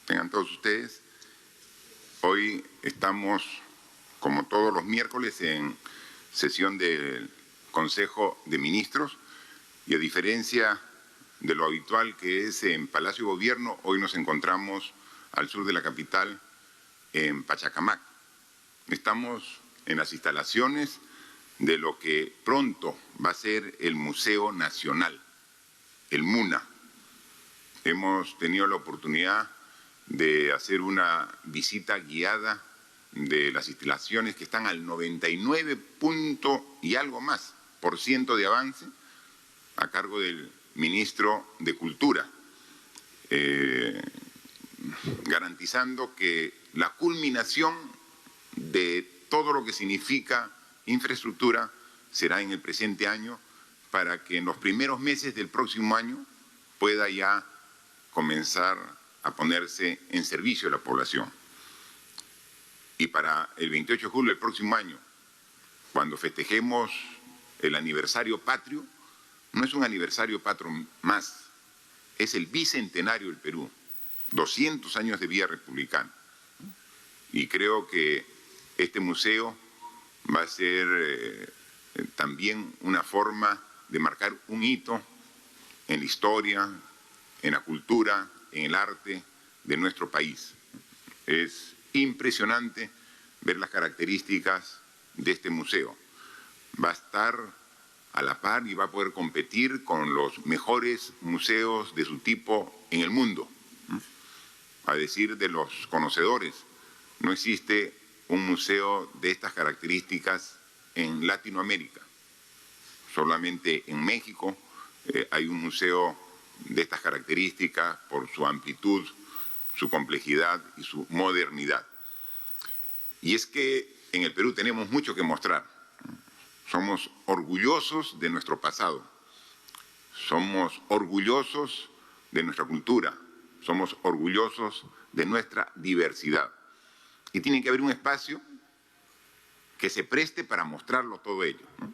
Tengan todos ustedes. Hoy estamos, como todos los miércoles, en sesión del Consejo de Ministros y a diferencia de lo habitual que es en Palacio de Gobierno, hoy nos encontramos al sur de la capital, en Pachacamac. Estamos en las instalaciones de lo que pronto va a ser el Museo Nacional, el MUNA. Hemos tenido la oportunidad de hacer una visita guiada de las instalaciones que están al 99 y algo más por ciento de avance a cargo del ministro de Cultura, garantizando que la culminación de todo lo que significa infraestructura será en el presente año para que en los primeros meses del próximo año pueda ya comenzar a ponerse en servicio de la población. Y para el 28 de julio del próximo año, cuando festejemos el aniversario patrio, no es un aniversario patrio más, es el bicentenario del Perú, 200 años de vida republicana. Y creo que este museo va a ser también una forma de marcar un hito en la historia, en la cultura, en el arte de nuestro país. Es impresionante ver las características de este museo. Va a estar a la par y va a poder competir con los mejores museos de su tipo en el mundo. A decir de los conocedores, no existe un museo de estas características en Latinoamérica. Solamente en México hay un museo de estas características por su amplitud, su complejidad y su modernidad. Y es que en el Perú tenemos mucho que mostrar. Somos orgullosos de nuestro pasado, somos orgullosos de nuestra cultura, somos orgullosos de nuestra diversidad. Y tiene que haber un espacio que se preste para mostrarlo todo ello, ¿no?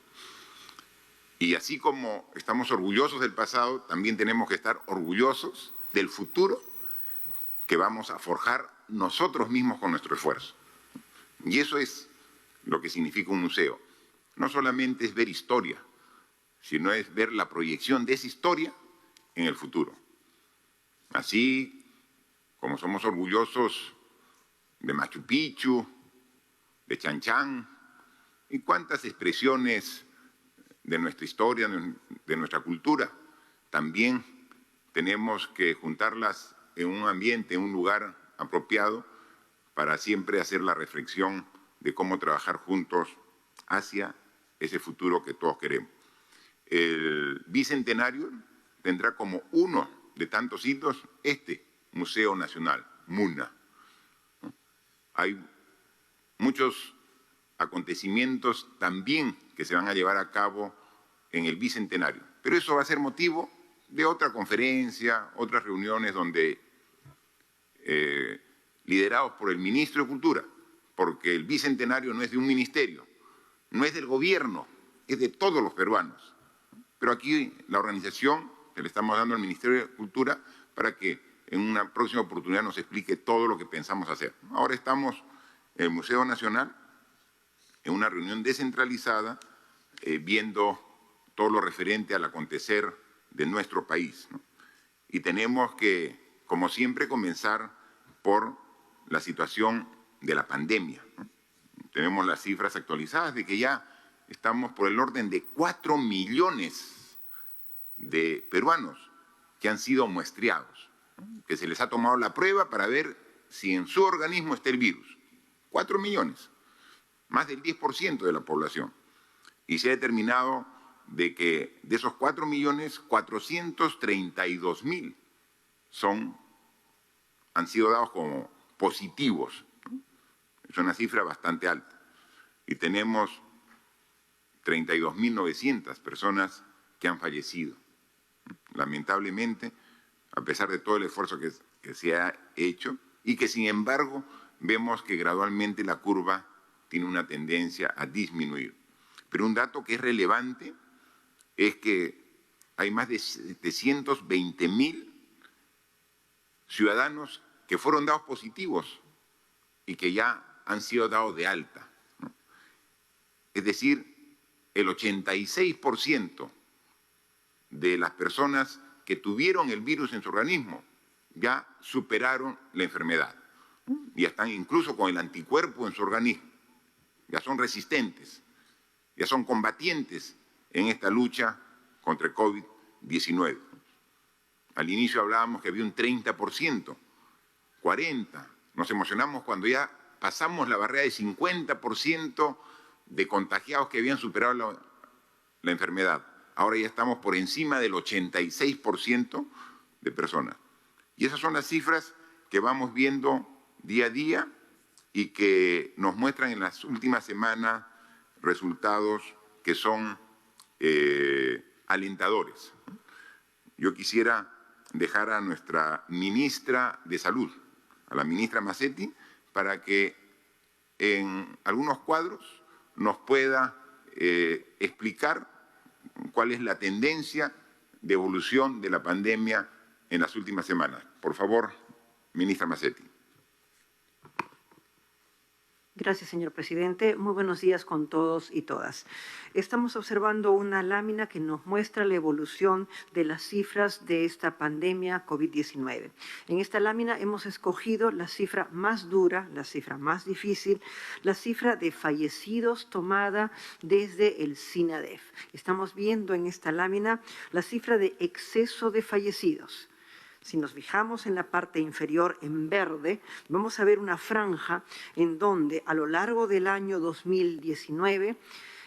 Y así como estamos orgullosos del pasado, también tenemos que estar orgullosos del futuro que vamos a forjar nosotros mismos con nuestro esfuerzo. Y eso es lo que significa un museo. No solamente es ver historia, sino es ver la proyección de esa historia en el futuro. Así como somos orgullosos de Machu Picchu, de Chan Chan, y cuántas expresiones de nuestra historia, de nuestra cultura, también tenemos que juntarlas en un ambiente, en un lugar apropiado para siempre hacer la reflexión de cómo trabajar juntos hacia ese futuro que todos queremos. El bicentenario tendrá como uno de tantos hitos este Museo Nacional, MUNA. Hay muchos acontecimientos también que se van a llevar a cabo en el bicentenario, pero eso va a ser motivo de otra conferencia, otras reuniones donde, liderados por el ministro de Cultura, porque el bicentenario no es de un ministerio, no es del gobierno, es de todos los peruanos. Pero aquí la organización que le estamos dando al Ministerio de Cultura para que en una próxima oportunidad nos explique todo lo que pensamos hacer. Ahora estamos en el Museo Nacional, en una reunión descentralizada, viendo todo lo referente al acontecer de nuestro país, ¿no? Y tenemos que, como siempre, comenzar por la situación de la pandemia, ¿no? Tenemos las cifras actualizadas de que ya estamos por el orden de 4 millones de peruanos que han sido muestreados, ¿no? Que se les ha tomado la prueba para ver si en su organismo está el virus. 4 millones, más del 10% de la población. Y se ha determinado de que de esos 4 millones, 432.000 han sido dados como positivos, ¿no? Es una cifra bastante alta. Y tenemos 32.900 personas que han fallecido. Lamentablemente, a pesar de todo el esfuerzo que se ha hecho y que sin embargo vemos que gradualmente la curva tiene una tendencia a disminuir. Pero un dato que es relevante es que hay más de 720.000 ciudadanos que que fueron dados positivos y que ya han sido dados de alta, ¿no? Es decir, el 86% de las personas que tuvieron el virus en su organismo ya superaron la enfermedad. Ya están incluso con el anticuerpo en su organismo. Ya son resistentes, ya son combatientes en esta lucha contra el COVID-19. Al inicio hablábamos que había un 30%, 40%. Nos emocionamos cuando ya pasamos la barrera de 50% de contagiados que habían superado la enfermedad. Ahora ya estamos por encima del 86% de personas. Y esas son las cifras que vamos viendo día a día y que nos muestran en las últimas semanas resultados que son alentadores. Yo quisiera dejar a nuestra ministra de Salud, a la ministra Masetti, para que en algunos cuadros nos pueda explicar cuál es la tendencia de evolución de la pandemia en las últimas semanas. Por favor, ministra Masetti. Gracias, señor presidente. Muy buenos días con todos y todas. Estamos observando una lámina que nos muestra la evolución de las cifras de esta pandemia COVID-19. En esta lámina hemos escogido la cifra más dura, la cifra más difícil, la cifra de fallecidos tomada desde el SINADEF. Estamos viendo en esta lámina la cifra de exceso de fallecidos. Si nos fijamos en la parte inferior en verde, vamos a ver una franja en donde a lo largo del año 2019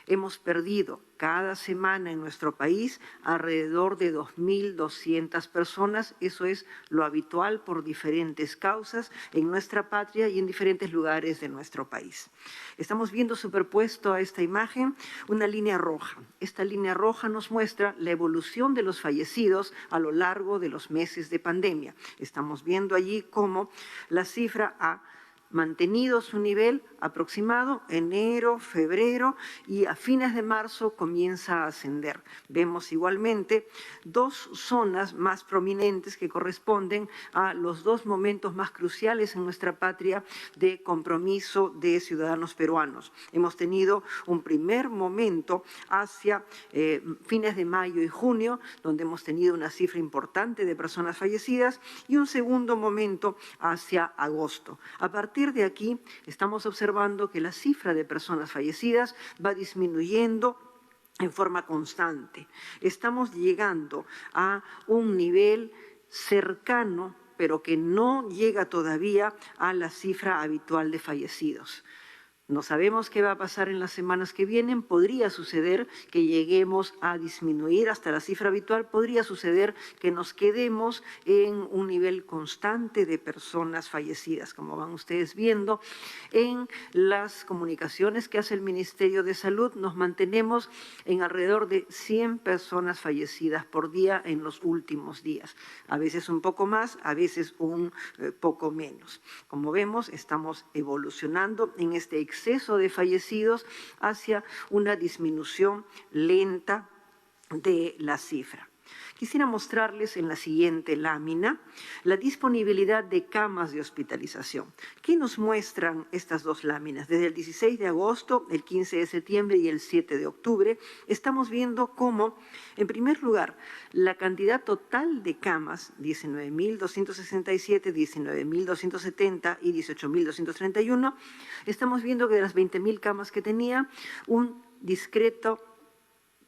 hemos perdido cada semana en nuestro país alrededor de 2.200 personas. Eso es lo habitual por diferentes causas en nuestra patria y en diferentes lugares de nuestro país. Estamos viendo superpuesto a esta imagen una línea roja. Esta línea roja nos muestra la evolución de los fallecidos a lo largo de los meses de pandemia. Estamos viendo allí cómo la cifra ha mantenido su nivel aproximado enero, febrero y a fines de marzo comienza a ascender. Vemos igualmente dos zonas más prominentes que corresponden a los dos momentos más cruciales en nuestra patria de compromiso de ciudadanos peruanos. Hemos tenido un primer momento hacia fines de mayo y junio, donde hemos tenido una cifra importante de personas fallecidas, y un segundo momento hacia agosto. A partir de aquí estamos observando que la cifra de personas fallecidas va disminuyendo en forma constante. Estamos llegando a un nivel cercano, pero que no llega todavía a la cifra habitual de fallecidos. No sabemos qué va a pasar en las semanas que vienen. Podría suceder que lleguemos a disminuir hasta la cifra habitual. Podría suceder que nos quedemos en un nivel constante de personas fallecidas. Como van ustedes viendo, en las comunicaciones que hace el Ministerio de Salud nos mantenemos en alrededor de 100 personas fallecidas por día en los últimos días. A veces un poco más, a veces un poco menos. Como vemos, estamos evolucionando en este exceso de fallecidos hacia una disminución lenta de la cifra. Quisiera mostrarles en la siguiente lámina la disponibilidad de camas de hospitalización. ¿Qué nos muestran estas dos láminas? Desde el 16 de agosto, el 15 de septiembre y el 7 de octubre, estamos viendo cómo, en primer lugar, la cantidad total de camas, 19.267, 19.270 y 18.231, estamos viendo que de las 20.000 camas que tenía, un discreto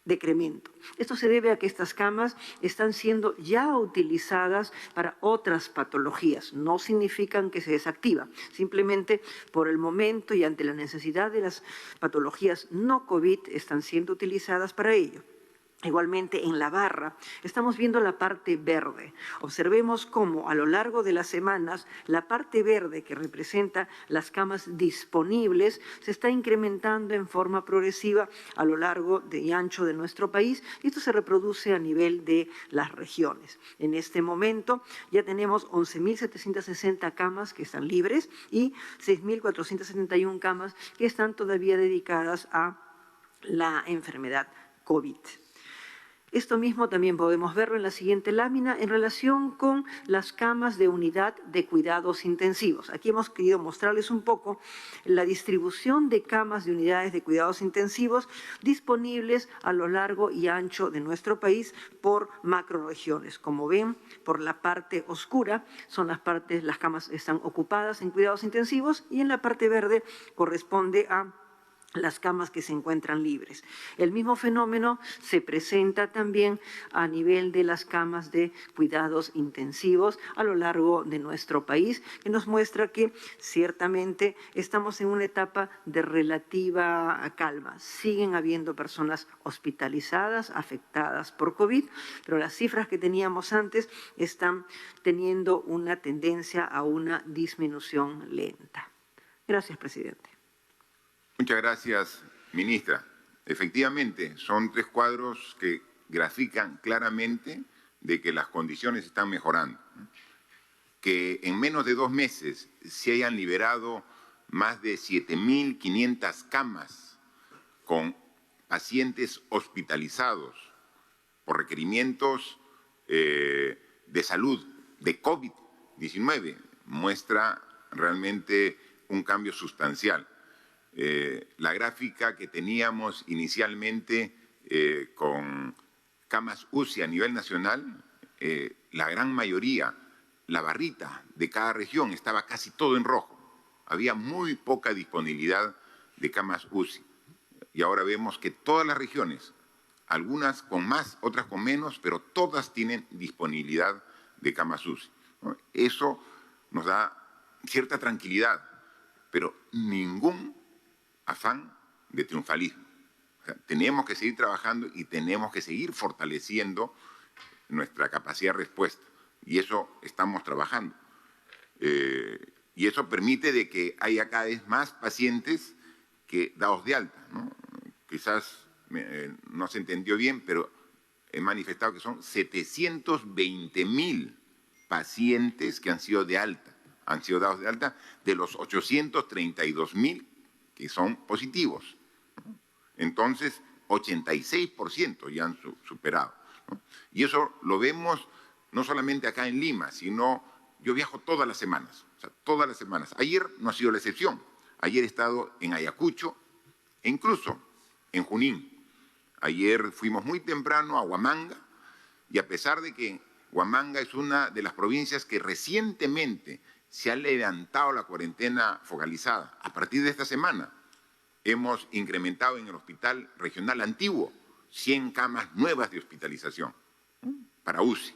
decremento. Esto se debe a que estas camas están siendo ya utilizadas para otras patologías. No significan que se desactiva, simplemente por el momento y ante la necesidad de las patologías no COVID están siendo utilizadas para ello. Igualmente, en la barra, estamos viendo la parte verde. Observemos cómo a lo largo de las semanas la parte verde que representa las camas disponibles se está incrementando en forma progresiva a lo largo y ancho de nuestro país, y esto se reproduce a nivel de las regiones. En este momento ya tenemos 11.760 camas que están libres y 6.471 camas que están todavía dedicadas a la enfermedad COVID. Esto mismo también podemos verlo en la siguiente lámina en relación con las camas de unidad de cuidados intensivos. Aquí hemos querido mostrarles un poco la distribución de camas de unidades de cuidados intensivos disponibles a lo largo y ancho de nuestro país por macrorregiones. Como ven, por la parte oscura son las camas están ocupadas en cuidados intensivos y en la parte verde corresponde a las camas que se encuentran libres. El mismo fenómeno se presenta también a nivel de las camas de cuidados intensivos a lo largo de nuestro país, que nos muestra que ciertamente estamos en una etapa de relativa calma. Siguen habiendo personas hospitalizadas, afectadas por COVID, pero las cifras que teníamos antes están teniendo una tendencia a una disminución lenta. Gracias, presidente. Muchas gracias, ministra. Efectivamente, son 3 cuadros que grafican claramente de que las condiciones están mejorando. Que en menos de 2 meses se hayan liberado más de 7.500 camas con pacientes hospitalizados por requerimientos de salud de COVID-19 muestra realmente un cambio sustancial. La gráfica que teníamos inicialmente con camas UCI a nivel nacional, la gran mayoría, la barrita de cada región estaba casi todo en rojo. Había muy poca disponibilidad de camas UCI. Y ahora vemos que todas las regiones, algunas con más, otras con menos, pero todas tienen disponibilidad de camas UCI, ¿no? Eso nos da cierta tranquilidad, pero ningún afán de triunfalismo. O sea, tenemos que seguir trabajando y tenemos que seguir fortaleciendo nuestra capacidad de respuesta. Y eso estamos trabajando. Y eso permite de que haya cada vez más pacientes que dados de alta, ¿no? Quizás no se entendió bien, pero he manifestado que son 720.000 pacientes que han sido de alta, han sido dados de alta de los 832.000 que son positivos. Entonces, 86% ya han superado, ¿no? Y eso lo vemos no solamente acá en Lima, sino yo viajo todas las semanas, o sea, todas las semanas. Ayer no ha sido la excepción. Ayer he estado en Ayacucho e incluso en Junín. Ayer fuimos muy temprano a Huamanga y a pesar de que Huamanga es una de las provincias que recientemente se ha levantado la cuarentena focalizada. A partir de esta semana hemos incrementado en el Hospital Regional Antiguo 100 camas nuevas de hospitalización para UCI.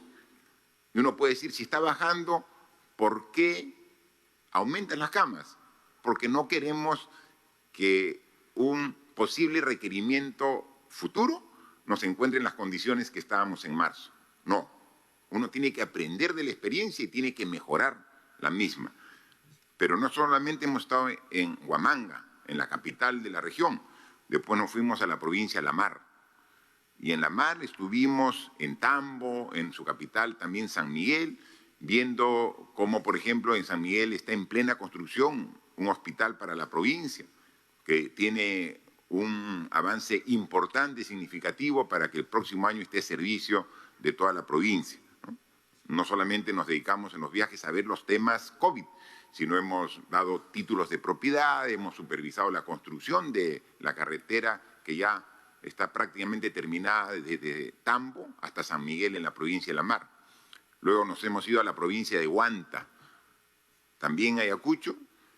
Y uno puede decir, si está bajando, ¿por qué aumentan las camas? Porque no queremos que un posible requerimiento futuro nos encuentre en las condiciones que estábamos en marzo. No, uno tiene que aprender de la experiencia y tiene que mejorar la misma. Pero no solamente hemos estado en Huamanga, en la capital de la región, después nos fuimos a la provincia de La Mar. Y en La Mar estuvimos en Tambo, en su capital también San Miguel, viendo cómo, por ejemplo, en San Miguel está en plena construcción un hospital para la provincia, que tiene un avance importante y significativo para que el próximo año esté a servicio de toda la provincia, ¿no? No solamente nos dedicamos en los viajes a ver los temas COVID, sino hemos dado títulos de propiedad, hemos supervisado la construcción de la carretera que ya está prácticamente terminada desde Tambo hasta San Miguel en la provincia de La Mar. Luego nos hemos ido a la provincia de Huanta, también a Ayacucho,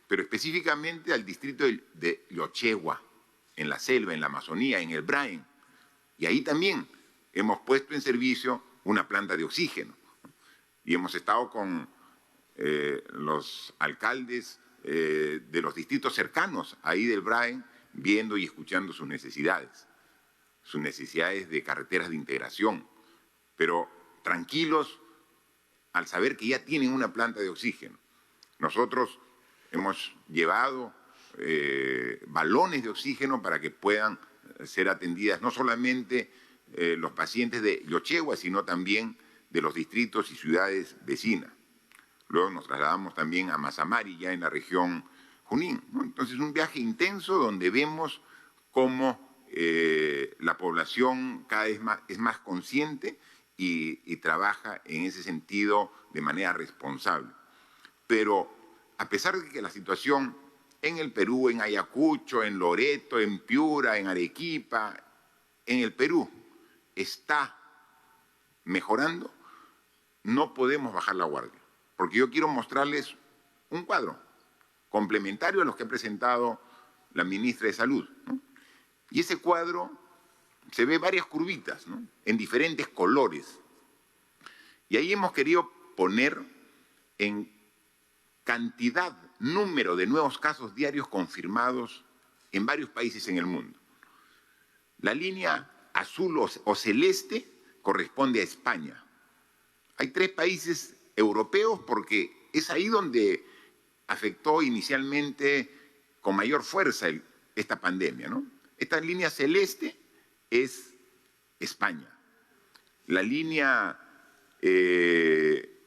pero específicamente al distrito de Yochegua, en la selva, en la Amazonía, en el Brain. Y ahí también hemos puesto en servicio una planta de oxígeno. Y hemos estado con los alcaldes de los distritos cercanos ahí del Brain, viendo y escuchando sus necesidades de carreteras de integración, pero tranquilos al saber que ya tienen una planta de oxígeno. Nosotros hemos llevado balones de oxígeno para que puedan ser atendidas no solamente los pacientes de Yochegua, sino también de los distritos y ciudades vecinas. Luego nos trasladamos también a Mazamari, ya en la región Junín, ¿no? Entonces, un viaje intenso donde vemos cómo la población cada vez es más consciente y trabaja en ese sentido de manera responsable. Pero a pesar de que la situación en el Perú, en Ayacucho, en Loreto, en Piura, en Arequipa, en el Perú, está mejorando, no podemos bajar la guardia. Porque yo quiero mostrarles un cuadro complementario a los que ha presentado la ministra de Salud, ¿no? Y ese cuadro se ve varias curvitas, ¿no?, en diferentes colores. Y ahí hemos querido poner en cantidad, número de nuevos casos diarios confirmados en varios países en el mundo. La línea azul o celeste corresponde a España. Hay 3 países europeos porque es ahí donde afectó inicialmente con mayor fuerza esta pandemia, ¿no? Esta línea celeste es España. La línea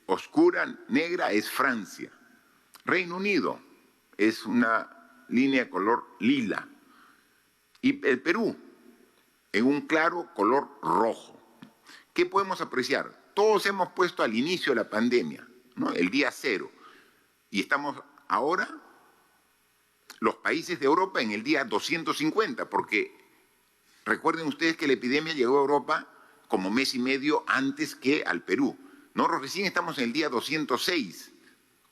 oscura, negra, es Francia. Reino Unido es una línea de color lila. Y el Perú, en un claro color rojo. ¿Qué podemos apreciar? Todos hemos puesto al inicio de la pandemia, ¿no?, el día 0. Y estamos ahora, los países de Europa, en el día 250, porque recuerden ustedes que la epidemia llegó a Europa como mes y medio antes que al Perú. Nosotros recién estamos en el día 206,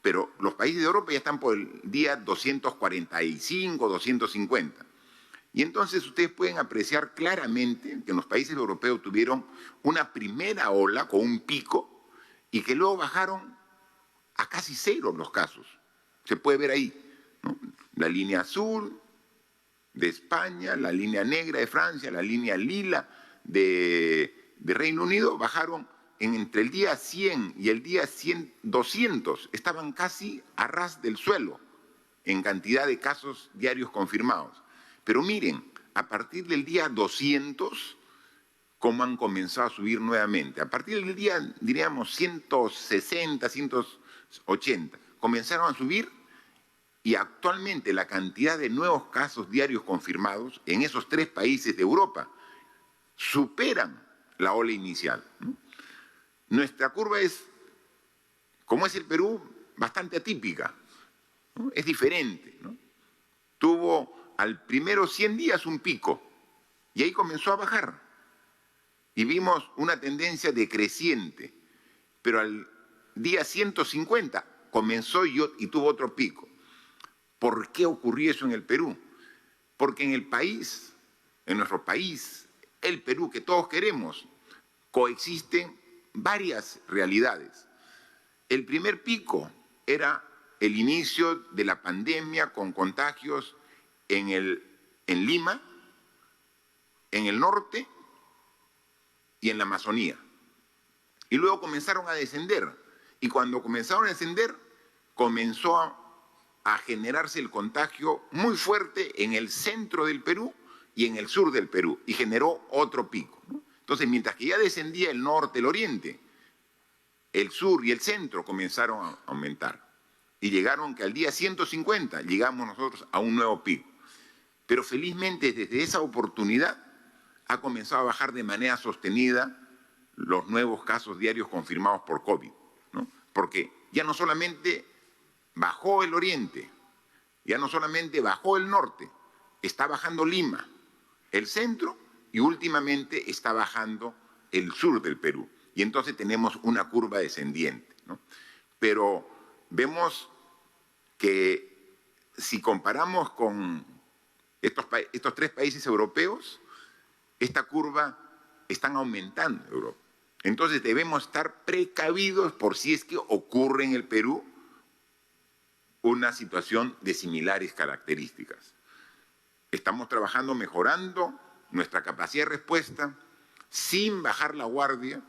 pero los países de Europa ya están por el día 245, 250. Y entonces ustedes pueden apreciar claramente que los países europeos tuvieron una primera ola con un pico y que luego bajaron a casi 0 los casos. Se puede ver ahí, ¿no?, la línea azul de España, la línea negra de Francia, la línea lila de Reino Unido, bajaron entre el día 100 y el día 200, estaban casi a ras del suelo en cantidad de casos diarios confirmados. Pero miren, a partir del día 200, cómo han comenzado a subir nuevamente. A partir del día, diríamos, 160, 180, comenzaron a subir y actualmente la cantidad de nuevos casos diarios confirmados en esos 3 países de Europa superan la ola inicial, ¿no? Nuestra curva es, como es el Perú, bastante atípica, ¿no?, es diferente, ¿no? Tuvo al primero 100 días un pico y ahí comenzó a bajar. Y vimos una tendencia decreciente, pero al día 150 comenzó y tuvo otro pico. ¿Por qué ocurrió eso en el Perú? Porque en el país, en nuestro país, el Perú que todos queremos, coexisten varias realidades. El primer pico era el inicio de la pandemia con contagios en Lima, en el norte y en la Amazonía. Y luego comenzaron a descender. Y cuando comenzaron a descender, comenzó a generarse el contagio muy fuerte en el centro del Perú y en el sur del Perú, y generó otro pico, ¿no? Entonces, mientras que ya descendía el norte, el oriente, el sur y el centro comenzaron a aumentar. Y llegaron que al día 150 llegamos nosotros a un nuevo pico. Pero felizmente desde esa oportunidad ha comenzado a bajar de manera sostenida los nuevos casos diarios confirmados por COVID, ¿no? Porque ya no solamente bajó el oriente, ya no solamente bajó el norte, está bajando Lima, el centro, y últimamente está bajando el sur del Perú. Y entonces tenemos una curva descendiente, ¿no? Pero vemos que si comparamos con estos 3 países europeos, esta curva están aumentando en Europa. Entonces debemos estar precavidos por si es que ocurre en el Perú una situación de similares características. Estamos trabajando mejorando nuestra capacidad de respuesta sin bajar la guardia,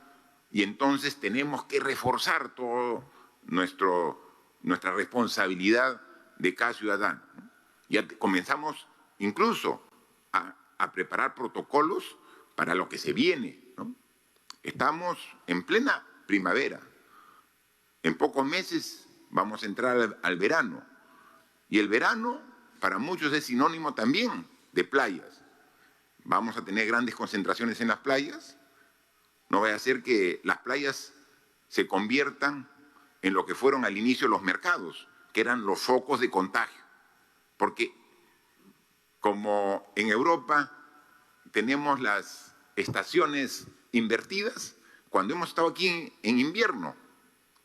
y entonces tenemos que reforzar todo nuestra responsabilidad de cada ciudadano. Ya comenzamos incluso a preparar protocolos para lo que se viene, ¿no? Estamos en plena primavera. En pocos meses vamos a entrar al verano. Y el verano para muchos es sinónimo también de playas. vamos a tener grandes concentraciones en las playas. No vaya a ser que las playas se conviertan en lo que fueron al inicio los mercados, que eran los focos de contagio. Porque como en Europa tenemos las estaciones invertidas, cuando hemos estado aquí en invierno,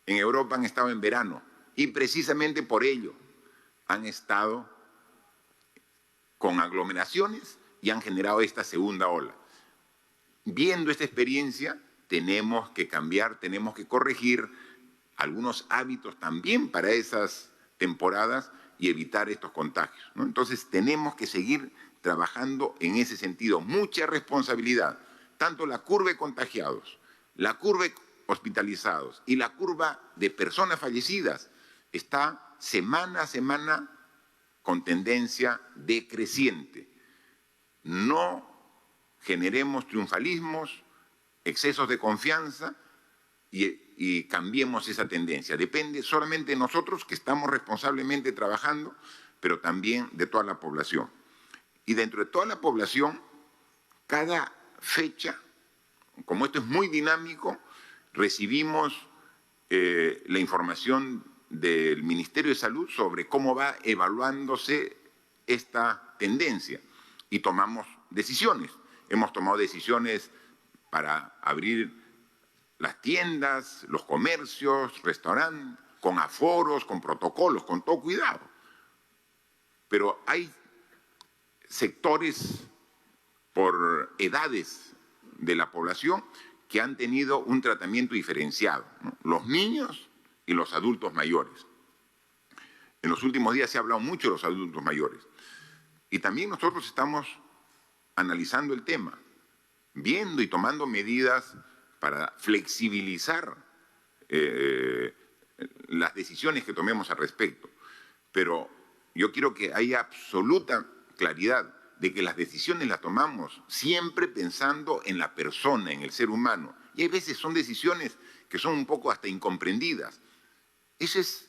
en Europa han estado en verano, y precisamente por ello han estado con aglomeraciones y han generado esta segunda ola. Viendo esta experiencia, tenemos que cambiar, tenemos que corregir algunos hábitos también para esas temporadas y evitar estos contagios, ¿no? Entonces, tenemos que seguir trabajando en ese sentido. Mucha responsabilidad, tanto la curva de contagiados, la curva de hospitalizados y la curva de personas fallecidas está semana a semana con tendencia decreciente. No generemos triunfalismos, excesos de confianza y cambiemos esa tendencia. Depende solamente de nosotros, que estamos responsablemente trabajando, pero también de toda la población. Y dentro de toda la población, cada fecha, como esto es muy dinámico, recibimos la información del Ministerio de Salud sobre cómo va evaluándose esta tendencia y tomamos decisiones. Hemos tomado decisiones para abrir las tiendas, los comercios, restaurantes, con aforos, con protocolos, con todo cuidado. Pero hay sectores por edades de la población que han tenido un tratamiento diferenciado, ¿no? Los niños y los adultos mayores. En los últimos días se ha hablado mucho de los adultos mayores. Y también nosotros estamos analizando el tema, viendo y tomando medidas para flexibilizar las decisiones que tomemos al respecto. Pero yo quiero que haya absoluta claridad de que las decisiones las tomamos siempre pensando en la persona, en el ser humano. Y hay veces son decisiones que son un poco hasta incomprendidas. Ese es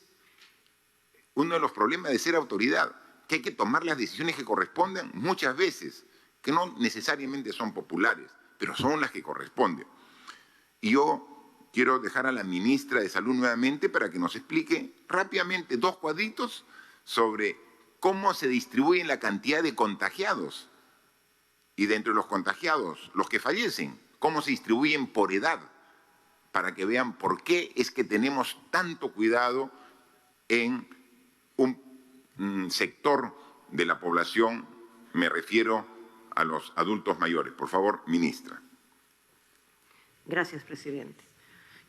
uno de los problemas de ser autoridad, que hay que tomar las decisiones que corresponden muchas veces, que no necesariamente son populares, pero son las que corresponden. Y yo quiero dejar a la ministra de Salud nuevamente para que nos explique rápidamente 2 cuadritos sobre cómo se distribuyen la cantidad de contagiados y dentro de los contagiados, los que fallecen, cómo se distribuyen por edad, para que vean por qué es que tenemos tanto cuidado en un sector de la población, me refiero a los adultos mayores. Por favor, ministra. Gracias, presidente.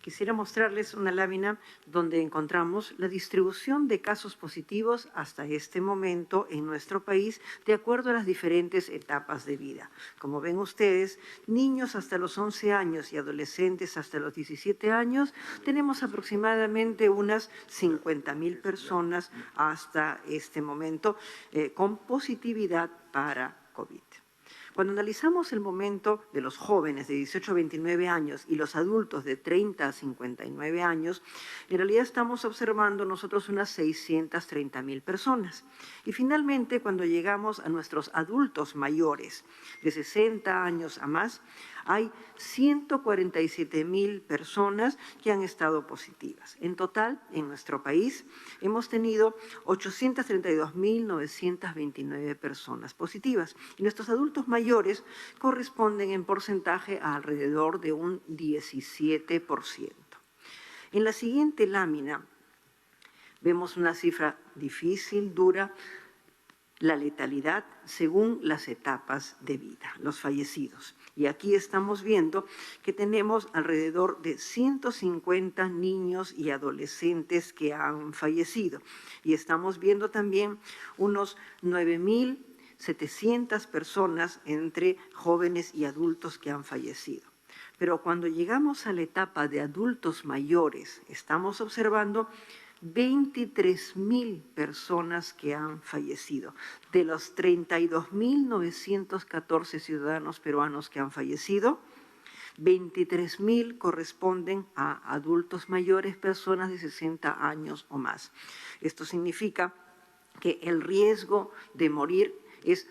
Quisiera mostrarles una lámina donde encontramos la distribución de casos positivos hasta este momento en nuestro país de acuerdo a las diferentes etapas de vida. Como ven ustedes, niños hasta los 11 años y adolescentes hasta los 17 años, tenemos aproximadamente unas 50.000 personas hasta este momento con positividad para COVID. Cuando analizamos el momento de los jóvenes de 18 a 29 años y los adultos de 30 a 59 años, en realidad estamos observando nosotros unas 630.000 personas. Y finalmente, cuando llegamos a nuestros adultos mayores de 60 años a más, hay 147.000 personas que han estado positivas. En total, en nuestro país, hemos tenido 832.929 personas positivas. Y nuestros adultos mayores corresponden en porcentaje a alrededor de un 17%. En la siguiente lámina vemos una cifra difícil, dura, la letalidad según las etapas de vida, los fallecidos. Y aquí estamos viendo que tenemos alrededor de 150 niños y adolescentes que han fallecido. Y estamos viendo también unos 9.700 personas entre jóvenes y adultos que han fallecido. Pero cuando llegamos a la etapa de adultos mayores, estamos observando 23.000 personas que han fallecido. De los 32.914 ciudadanos peruanos que han fallecido, 23.000 corresponden a adultos mayores, personas de 60 años o más. Esto significa que el riesgo de morir es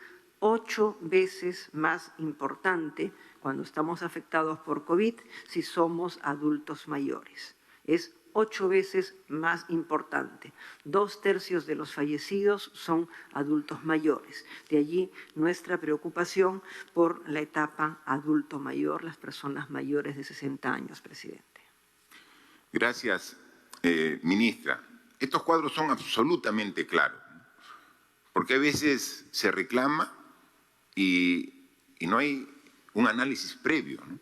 8 veces más importante cuando estamos afectados por COVID si somos adultos mayores. Es 8 veces más importante. 2/3 de los fallecidos son adultos mayores. De allí nuestra preocupación por la etapa adulto mayor, las personas mayores de 60 años, presidente. Gracias, ministra. Estos cuadros son absolutamente claros, porque a veces se reclama y no hay un análisis previo, ¿no?,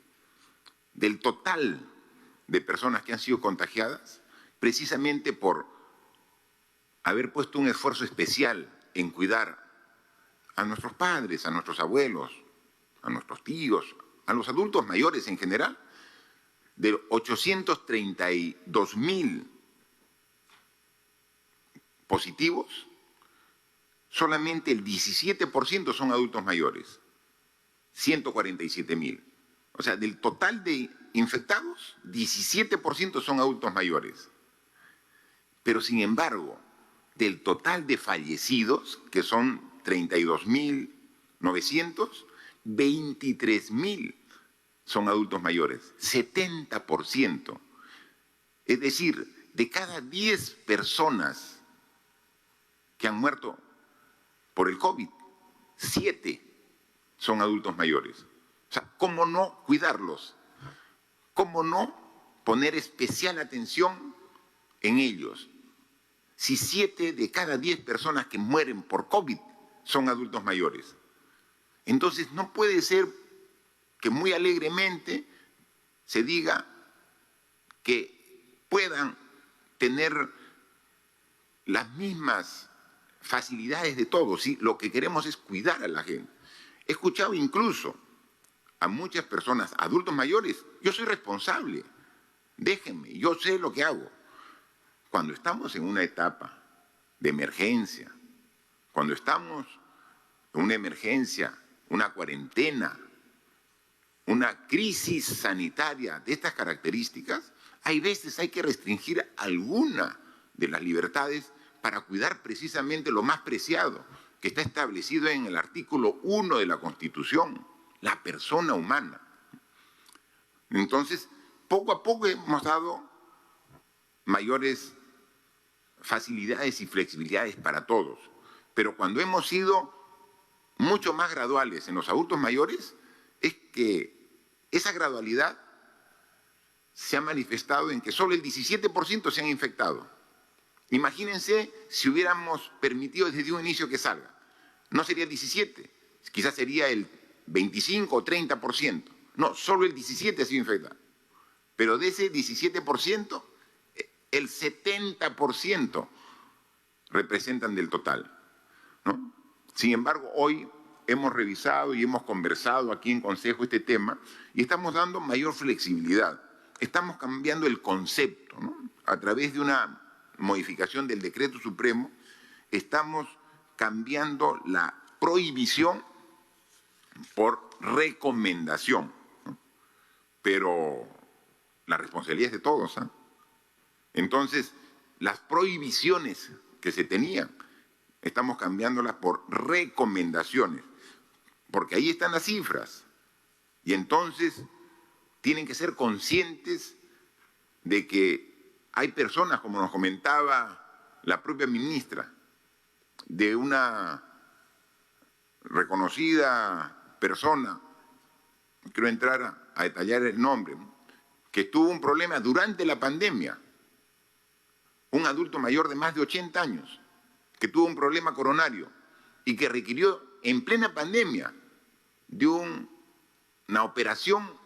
del total de personas que han sido contagiadas, precisamente por haber puesto un esfuerzo especial en cuidar a nuestros padres, a nuestros abuelos, a nuestros tíos, a los adultos mayores en general. De 832.000 positivos, solamente el 17% son adultos mayores, 147.000. O sea, del total de infectados, 17% son adultos mayores. Pero, sin embargo, del total de fallecidos, que son 32.900, 23.000 son adultos mayores, 70%. Es decir, de cada 10 personas que han muerto por el COVID, 7 son adultos mayores. O sea, ¿cómo no cuidarlos? ¿Cómo no poner especial atención en ellos? Si 7 de cada 10 personas que mueren por COVID son adultos mayores. Entonces no puede ser que muy alegremente se diga que puedan tener las mismas facilidades de todos, ¿sí? Lo que queremos es cuidar a la gente. He escuchado incluso a muchas personas, adultos mayores: yo soy responsable, déjenme, yo sé lo que hago. Cuando estamos en una etapa de emergencia, cuando estamos en una emergencia, una cuarentena, una crisis sanitaria de estas características, hay veces hay que restringir alguna de las libertades para cuidar precisamente lo más preciado, que está establecido en el artículo 1 de la Constitución, la persona humana. Entonces, poco a poco hemos dado mayores facilidades y flexibilidades para todos, pero cuando hemos sido mucho más graduales en los adultos mayores, es que esa gradualidad se ha manifestado en que solo el 17% se han infectado. Imagínense si hubiéramos permitido desde un inicio que salga. No sería el 17, quizás sería el 25 o 30%. No, solo el 17 ha sido infectado. Pero de ese 17%, el 70% representan del total, ¿no? Sin embargo, hoy hemos revisado y hemos conversado aquí en Consejo este tema y estamos dando mayor flexibilidad. Estamos cambiando el concepto, ¿no? A través de una modificación del Decreto Supremo, estamos cambiando la prohibición por recomendación, ¿no? Pero la responsabilidad es de todos, ¿eh? Entonces, las prohibiciones que se tenían, estamos cambiándolas por recomendaciones, porque ahí están las cifras. Y entonces tienen que ser conscientes de que hay personas, como nos comentaba la propia ministra, de una reconocida persona, no quiero entrar a detallar el nombre, que tuvo un problema durante la pandemia, un adulto mayor de más de 80 años, que tuvo un problema coronario y que requirió en plena pandemia de una operación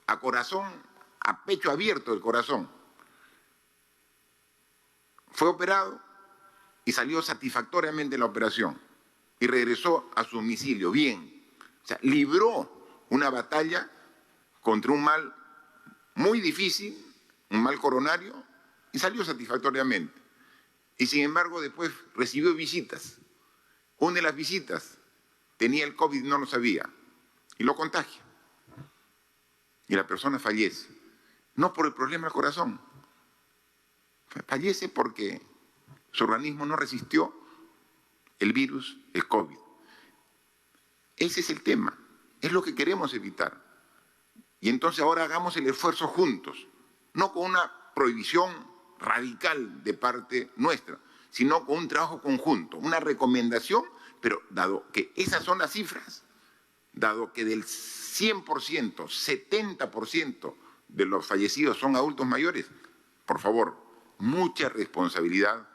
a corazón, a pecho abierto del corazón. Fue operado y salió satisfactoriamente de la operación y regresó a su domicilio bien. O sea, libró una batalla contra un mal muy difícil, un mal coronario, y salió satisfactoriamente. Y sin embargo después recibió visitas. Una de las visitas tenía el COVID y no lo sabía y lo contagia. Y la persona fallece, no por el problema del corazón, fallece porque su organismo no resistió el virus, el COVID. Ese es el tema, es lo que queremos evitar. Y entonces ahora hagamos el esfuerzo juntos, no con una prohibición radical de parte nuestra, sino con un trabajo conjunto, una recomendación, pero dado que esas son las cifras, dado que del 100%, 70% de los fallecidos son adultos mayores, por favor, mucha responsabilidad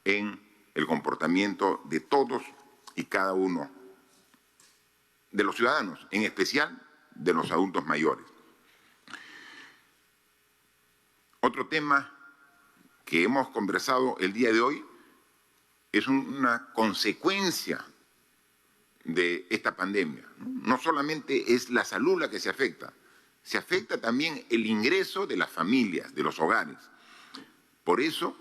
en el comportamiento de todos y cada uno de los ciudadanos, en especial de los adultos mayores. Otro tema que hemos conversado el día de hoy es una consecuencia de esta pandemia. No solamente es la salud la que se afecta también el ingreso de las familias, de los hogares. Por eso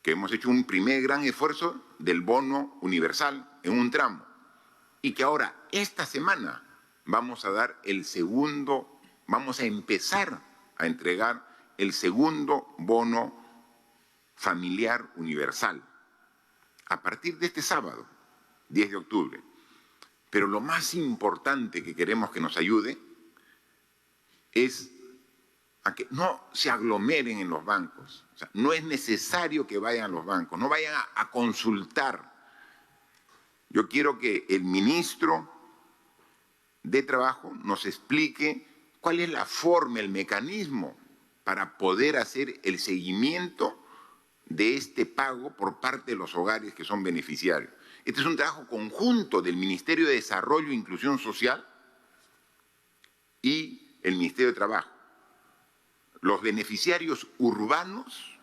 que hemos hecho un primer gran esfuerzo del bono universal en un tramo y que ahora, esta semana, vamos a empezar a entregar el segundo bono familiar universal a partir de este sábado, 10 de octubre. Pero lo más importante que queremos que nos ayude es a que no se aglomeren en los bancos. O sea, no es necesario que vayan a los bancos, no vayan a consultar. Yo quiero que el ministro de Trabajo nos explique cuál es la forma, el mecanismo para poder hacer el seguimiento de este pago por parte de los hogares que son beneficiarios. Este es un trabajo conjunto del Ministerio de Desarrollo e Inclusión Social y el Ministerio de Trabajo. Los beneficiarios urbanos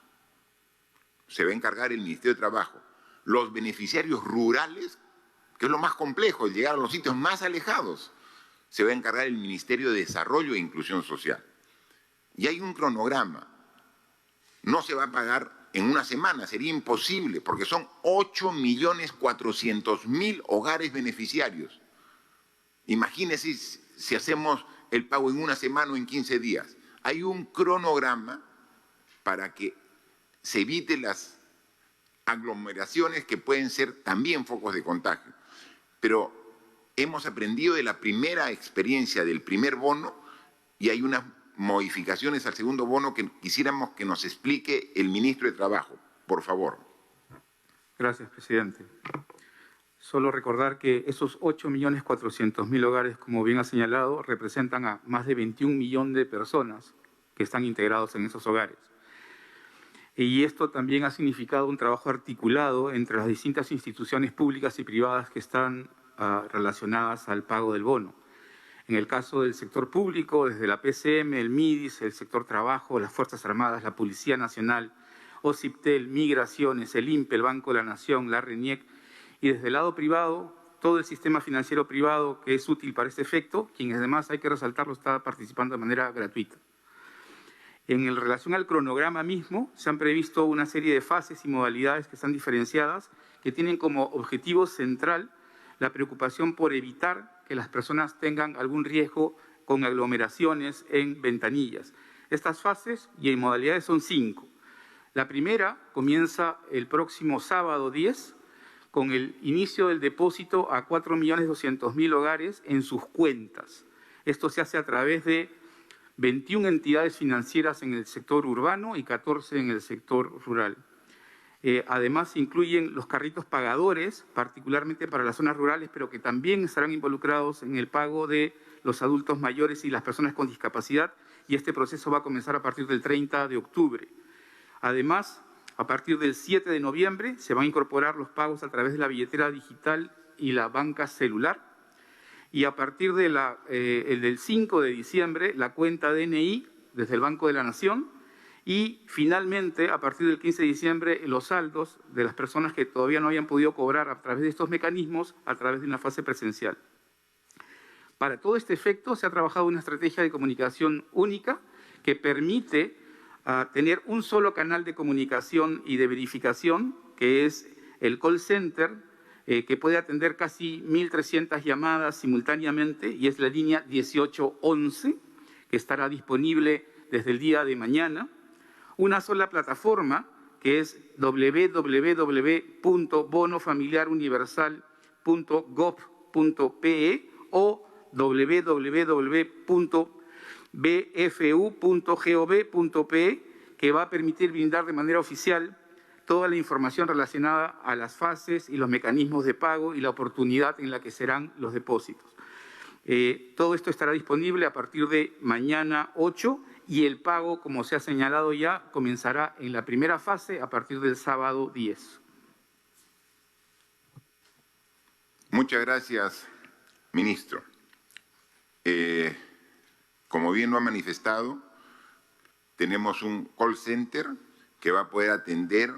se va a encargar el Ministerio de Trabajo. Los beneficiarios rurales, que es lo más complejo, llegar a los sitios más alejados, se va a encargar el Ministerio de Desarrollo e Inclusión Social. Y hay un cronograma. No se va a pagar en una semana, sería imposible, porque son 8.400.000 hogares beneficiarios. Imagínense si hacemos el pago en una semana o en 15 días. Hay un cronograma para que se eviten las aglomeraciones que pueden ser también focos de contagio. Pero hemos aprendido de la primera experiencia del primer bono y hay unas modificaciones al segundo bono que quisiéramos que nos explique el ministro de Trabajo, por favor. Gracias, presidente. Solo recordar que esos 8.400.000 hogares, como bien ha señalado, representan a más de 21 millones de personas que están integrados en esos hogares. Y esto también ha significado un trabajo articulado entre las distintas instituciones públicas y privadas que están relacionadas al pago del bono. En el caso del sector público, desde la PCM, el MIDIS, el sector trabajo, las Fuerzas Armadas, la Policía Nacional, OCIPTEL, Migraciones, el INPE, el Banco de la Nación, la RENIEC, y desde el lado privado, todo el sistema financiero privado que es útil para este efecto, quien además, hay que resaltarlo, está participando de manera gratuita. En relación al cronograma mismo, se han previsto una serie de fases y modalidades que están diferenciadas, que tienen como objetivo central la preocupación por evitar que las personas tengan algún riesgo con aglomeraciones en ventanillas. Estas fases y en modalidades son 5. La primera comienza el próximo sábado 10 con el inicio del depósito a 4.200.000 hogares en sus cuentas. Esto se hace a través de 21 entidades financieras en el sector urbano y 14 en el sector rural. Además, se incluyen los carritos pagadores, particularmente para las zonas rurales, pero que también estarán involucrados en el pago de los adultos mayores y las personas con discapacidad, y este proceso va a comenzar a partir del 30 de octubre. Además, a partir del 7 de noviembre se van a incorporar los pagos a través de la billetera digital y la banca celular, y a partir de del 5 de diciembre la cuenta DNI desde el Banco de la Nación, y finalmente, a partir del 15 de diciembre, los saldos de las personas que todavía no habían podido cobrar a través de estos mecanismos, a través de una fase presencial. Para todo este efecto, se ha trabajado una estrategia de comunicación única que permite tener un solo canal de comunicación y de verificación, que es el call center, que puede atender casi 1.300 llamadas simultáneamente, y es la línea 1811, que estará disponible desde el día de mañana. Una sola plataforma, que es www.bonofamiliaruniversal.gov bfu.gov.pe o www.bfu.gov.pe, que va a permitir brindar de manera oficial toda la información relacionada a las fases y los mecanismos de pago y la oportunidad en la que serán los depósitos. Todo esto estará disponible a partir de mañana 8 y el pago, como se ha señalado ya, comenzará en la primera fase a partir del sábado 10. Muchas gracias, ministro. Como bien lo ha manifestado, tenemos un call center que va a poder atender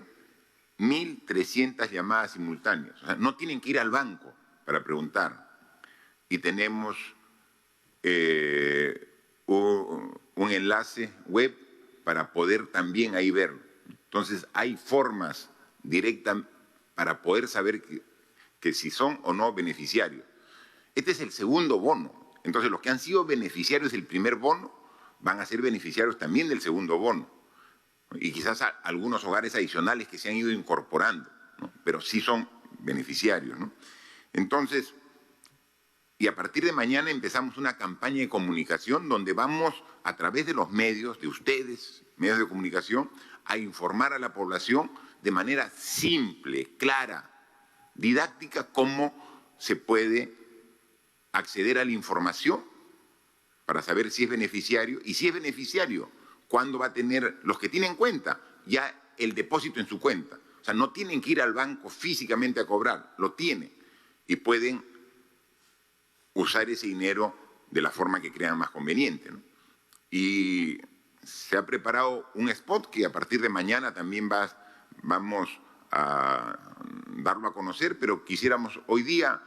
1.300 llamadas simultáneas. O sea, no tienen que ir al banco para preguntar. Y tenemos un enlace web para poder también ahí verlo. Entonces, hay formas directas para poder saber que si son o no beneficiarios. Este es el segundo bono. Entonces, los que han sido beneficiarios del primer bono van a ser beneficiarios también del segundo bono. Y quizás algunos hogares adicionales que se han ido incorporando, ¿no? Pero sí son beneficiarios, ¿no? Entonces, y a partir de mañana empezamos una campaña de comunicación donde vamos, a través de los medios, de ustedes, medios de comunicación, a informar a la población de manera simple, clara, didáctica, cómo se puede acceder a la información para saber si es beneficiario, y si es beneficiario, cuándo va a tener, los que tienen cuenta, ya el depósito en su cuenta. O sea, no tienen que ir al banco físicamente a cobrar, lo tienen y pueden usar ese dinero de la forma que crean más conveniente, ¿no? Y se ha preparado un spot que a partir de mañana también vamos a darlo a conocer, pero quisiéramos hoy día,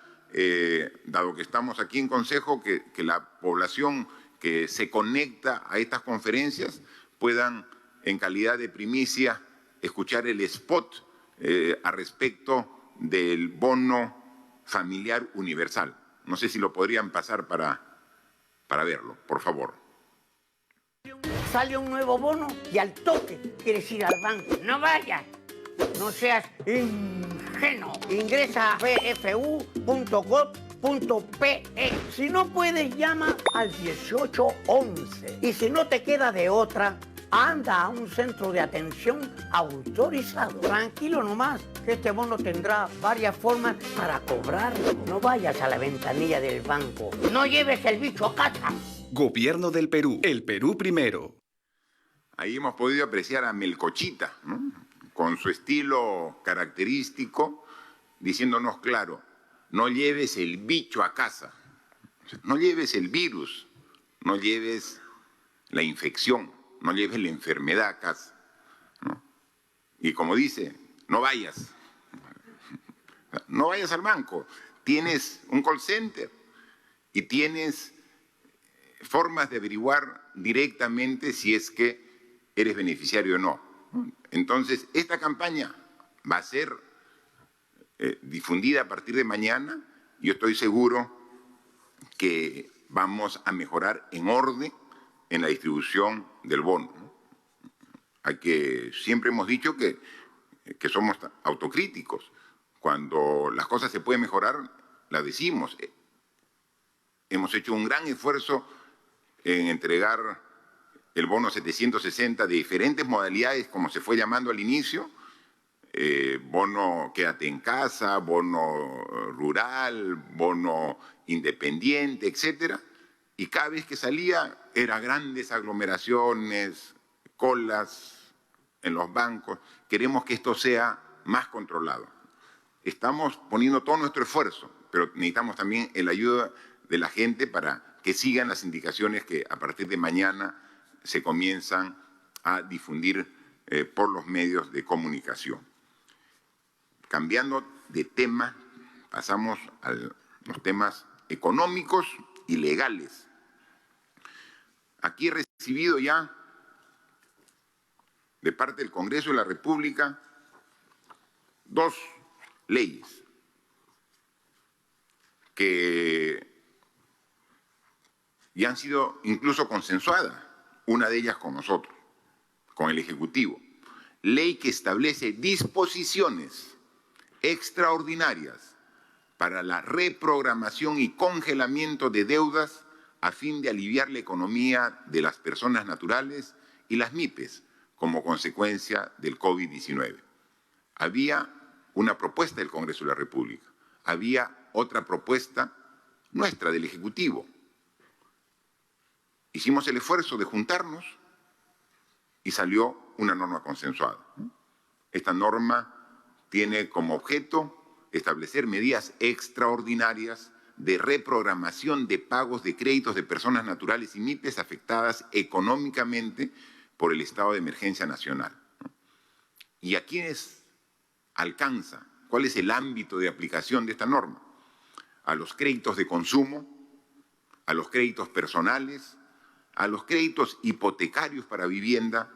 dado que estamos aquí en Consejo, que la población que se conecta a estas conferencias puedan, en calidad de primicia, escuchar el spot a respecto del bono familiar universal. No sé si lo podrían pasar para verlo, por favor. Sale un nuevo bono y al toque quieres ir al banco. No vayas, no seas ingenuo. Ingresa a bfu.gov.pe. Si no puedes, llama al 1811. Y si no te queda de otra, anda a un centro de atención autorizado. Tranquilo nomás, que este bono tendrá varias formas para cobrarlo. No vayas a la ventanilla del banco. No lleves el bicho a casa. Gobierno del Perú. El Perú primero. Ahí hemos podido apreciar a Melcochita, ¿no? Con su estilo característico, diciéndonos claro, no lleves el bicho a casa, no lleves el virus, no lleves la infección, no lleves la enfermedad a casa, ¿no? Y como dice, no vayas al banco, tienes un call center y tienes formas de averiguar directamente si es que eres beneficiario o no. Entonces, esta campaña va a ser difundida a partir de mañana. Yo estoy seguro que vamos a mejorar en orden en la distribución del bono, ¿no? Siempre hemos dicho que somos autocríticos. Cuando las cosas se pueden mejorar, las decimos. Hemos hecho un gran esfuerzo en entregar el bono 760 de diferentes modalidades, como se fue llamando al inicio, bono quédate en casa, bono rural, bono independiente, etcétera. Y cada vez que salía, eran grandes aglomeraciones, colas en los bancos. Queremos que esto sea más controlado. Estamos poniendo todo nuestro esfuerzo, pero necesitamos también la ayuda de la gente para que sigan las indicaciones que a partir de mañana se comienzan a difundir por los medios de comunicación. Cambiando de tema, pasamos a los temas económicos y legales. Aquí he recibido ya de parte del Congreso de la República 2 leyes que ya han sido incluso consensuadas, una de ellas con nosotros, con el Ejecutivo. Ley que establece disposiciones extraordinarias para la reprogramación y congelamiento de deudas a fin de aliviar la economía de las personas naturales y las MIPES como consecuencia del COVID-19. Había una propuesta del Congreso de la República, había otra propuesta nuestra del Ejecutivo. Hicimos el esfuerzo de juntarnos y salió una norma consensuada. Esta norma tiene como objeto establecer medidas extraordinarias de reprogramación de pagos de créditos de personas naturales y MIPES afectadas económicamente por el estado de emergencia nacional. ¿Y a quiénes alcanza? ¿Cuál es el ámbito de aplicación de esta norma? A los créditos de consumo, a los créditos personales, a los créditos hipotecarios para vivienda,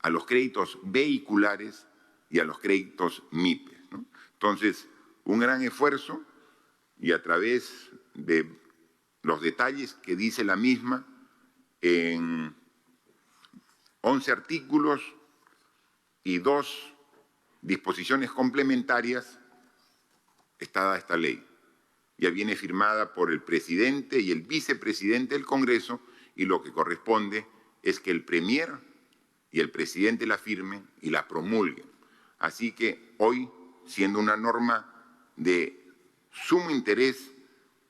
a los créditos vehiculares y a los créditos MIPES, ¿no? Entonces, un gran esfuerzo y a través de los detalles que dice la misma, en 11 artículos y 2 disposiciones complementarias está dada esta ley. Ya viene firmada por el presidente y el vicepresidente del Congreso y lo que corresponde es que el premier y el presidente la firmen y la promulguen. Así que hoy, siendo una norma de sumo interés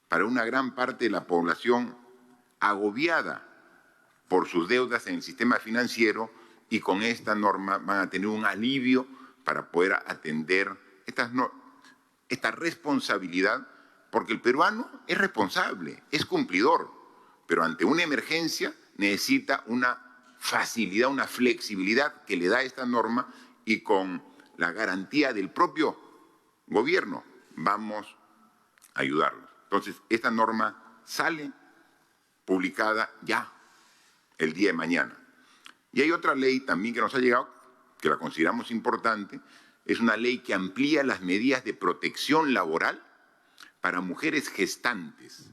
para una gran parte de la población agobiada por sus deudas en el sistema financiero, y con esta norma van a tener un alivio para poder atender esta responsabilidad, porque el peruano es responsable, es cumplidor, pero ante una emergencia necesita una facilidad, una flexibilidad que le da esta norma, y con la garantía del propio gobierno vamos a ayudarlos. Entonces, esta norma sale publicada ya el día de mañana. Y hay otra ley también que nos ha llegado, que la consideramos importante, es una ley que amplía las medidas de protección laboral para mujeres gestantes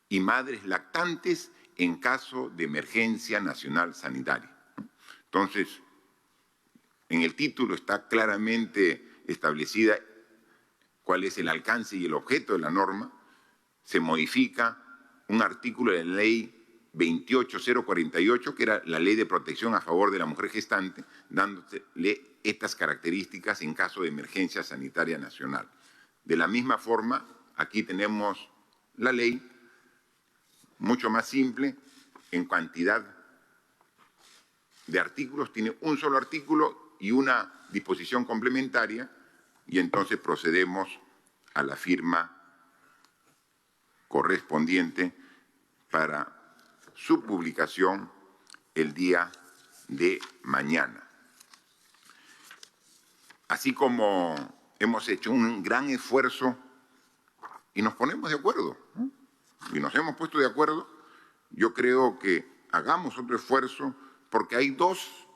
y madres lactantes en caso de emergencia nacional sanitaria. Entonces, en el título está claramente establecida cuál es el alcance y el objeto de la norma. Se modifica un artículo de la ley 28048, que era la ley de protección a favor de la mujer gestante, dándole estas características en caso de emergencia sanitaria nacional. De la misma forma, aquí tenemos la ley, mucho más simple en cantidad de artículos, tiene un solo artículo y una disposición complementaria, y entonces procedemos a la firma correspondiente para su publicación el día de mañana. Así como hemos hecho un gran esfuerzo y nos ponemos de acuerdo, ¿no? Y nos hemos puesto de acuerdo, yo creo que hagamos otro esfuerzo, porque hay 2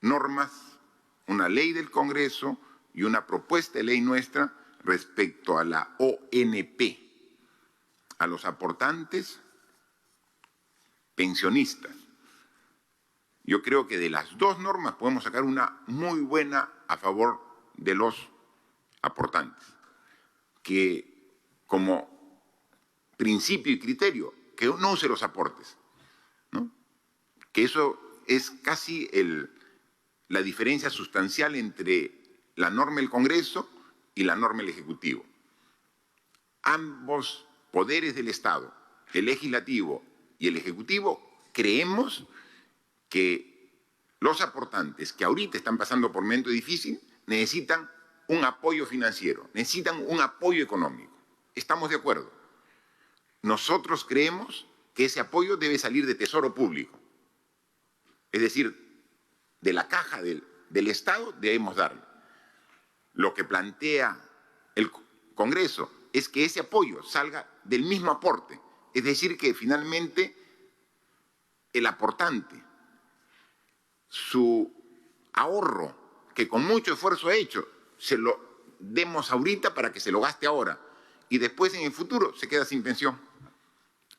normas, una ley del Congreso y una propuesta de ley nuestra respecto a la ONP, a los aportantes pensionistas. Yo creo que de las 2 normas podemos sacar una muy buena a favor de los aportantes, que como principio y criterio, que no use los aportes, ¿no? Que eso es casi la diferencia sustancial entre la norma del Congreso y la norma del Ejecutivo. Ambos poderes del Estado, el Legislativo y el Ejecutivo, creemos que los aportantes que ahorita están pasando por un momento difícil necesitan un apoyo financiero, necesitan un apoyo económico. ¿Estamos de acuerdo? Nosotros creemos que ese apoyo debe salir de Tesoro Público, es decir, de la caja del Estado debemos darle. Lo que plantea el Congreso es que ese apoyo salga del mismo aporte, es decir, que finalmente el aportante, su ahorro que con mucho esfuerzo ha hecho, se lo demos ahorita para que se lo gaste ahora y después en el futuro se queda sin pensión,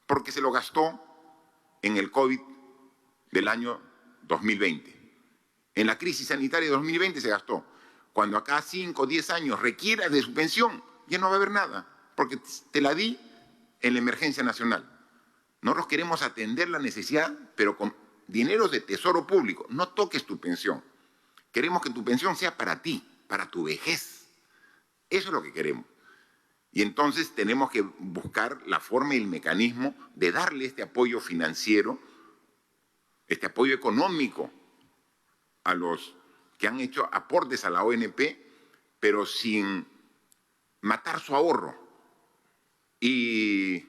porque se lo gastó en el COVID del año 2020. En la crisis sanitaria de 2020 se gastó. Cuando acá 5 o 10 años requiera de su pensión, ya no va a haber nada, porque te la di en la emergencia nacional. Nosotros queremos atender la necesidad, pero con dinero de tesoro público. No toques tu pensión. Queremos que tu pensión sea para ti, para tu vejez. Eso es lo que queremos. Y entonces tenemos que buscar la forma y el mecanismo de darle este apoyo financiero, este apoyo económico a los que han hecho aportes a la ONP, pero sin matar su ahorro y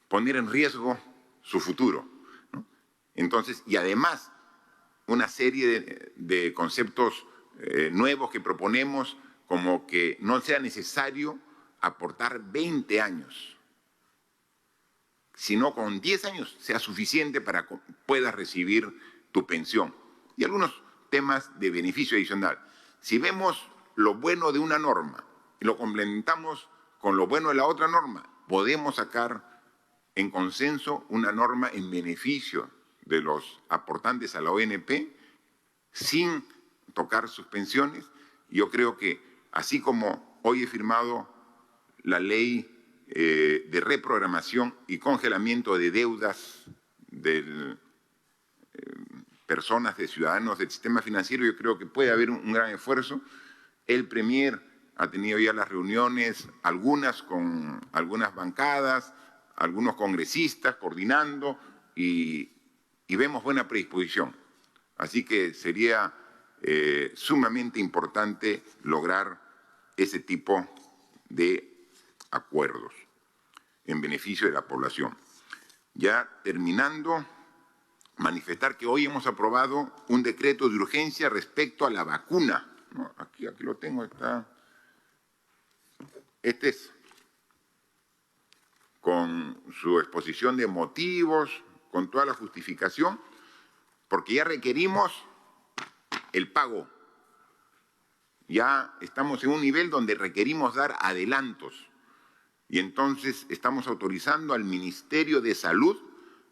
poner en riesgo su futuro, ¿no? Entonces, y además, una serie de conceptos nuevos que proponemos, como que no sea necesario aportar 20 años, sino con 10 años sea suficiente para que puedas recibir tu pensión. Y algunos temas de beneficio adicional. Si vemos lo bueno de una norma y lo complementamos con lo bueno de la otra norma, podemos sacar en consenso una norma en beneficio de los aportantes a la ONP sin tocar sus pensiones. Yo creo que así como hoy he firmado la ley de reprogramación y congelamiento de deudas de personas, de ciudadanos del sistema financiero, yo creo que puede haber un gran esfuerzo. El Premier ha tenido ya las reuniones, algunas con algunas bancadas, algunos congresistas coordinando y vemos buena predisposición. Así que sería sumamente importante lograr ese tipo de acuerdos en beneficio de la población. Ya terminando, manifestar que hoy hemos aprobado un decreto de urgencia respecto a la vacuna, ¿no? Aquí lo tengo, está. Este es con su exposición de motivos, con toda la justificación, porque ya requerimos el pago. Ya estamos en un nivel donde requerimos dar adelantos y entonces estamos autorizando al Ministerio de Salud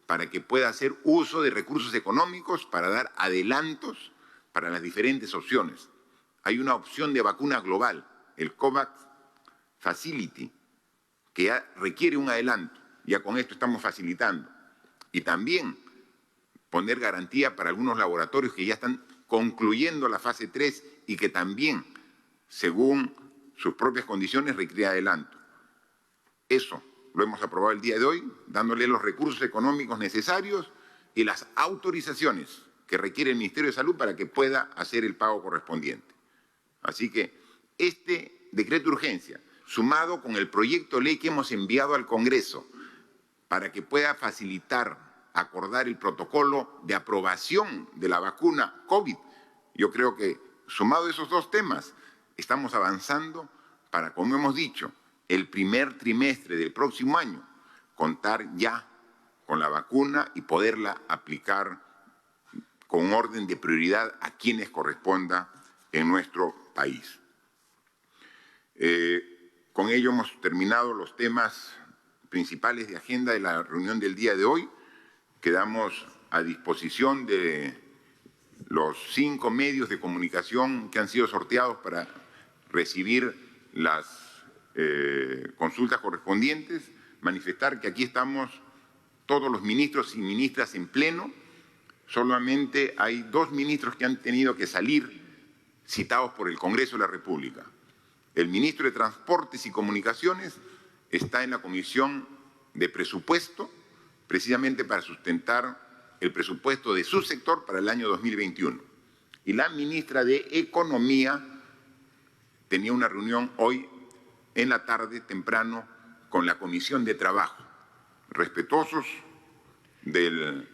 para que pueda hacer uso de recursos económicos para dar adelantos para las diferentes opciones. Hay una opción de vacuna global, el COVAX Facility, que ya requiere un adelanto. Ya con esto estamos facilitando. Y también poner garantía para algunos laboratorios que ya están concluyendo la fase 3 y que también, según sus propias condiciones, requiere adelanto. Eso lo hemos aprobado el día de hoy, dándole los recursos económicos necesarios y las autorizaciones que requiere el Ministerio de Salud para que pueda hacer el pago correspondiente. Así que este decreto de urgencia, sumado con el proyecto de ley que hemos enviado al Congreso para que pueda facilitar, acordar el protocolo de aprobación de la vacuna COVID, yo creo que sumado a esos dos temas, estamos avanzando para, como hemos dicho, el primer trimestre del próximo año, contar ya con la vacuna y poderla aplicar con orden de prioridad a quienes corresponda en nuestro país. Con ello hemos terminado los temas principales de agenda de la reunión del día de hoy. Quedamos a disposición de los 5 medios de comunicación que han sido sorteados para recibir las consultas correspondientes. Manifestar que aquí estamos todos los ministros y ministras en pleno. Solamente hay 2 ministros que han tenido que salir citados por el Congreso de la República. El ministro de Transportes y Comunicaciones está en la Comisión de Presupuesto, precisamente para sustentar el presupuesto de su sector para el año 2021. Y la ministra de Economía tenía una reunión hoy en la tarde, temprano, con la Comisión de Trabajo. Respetuosos del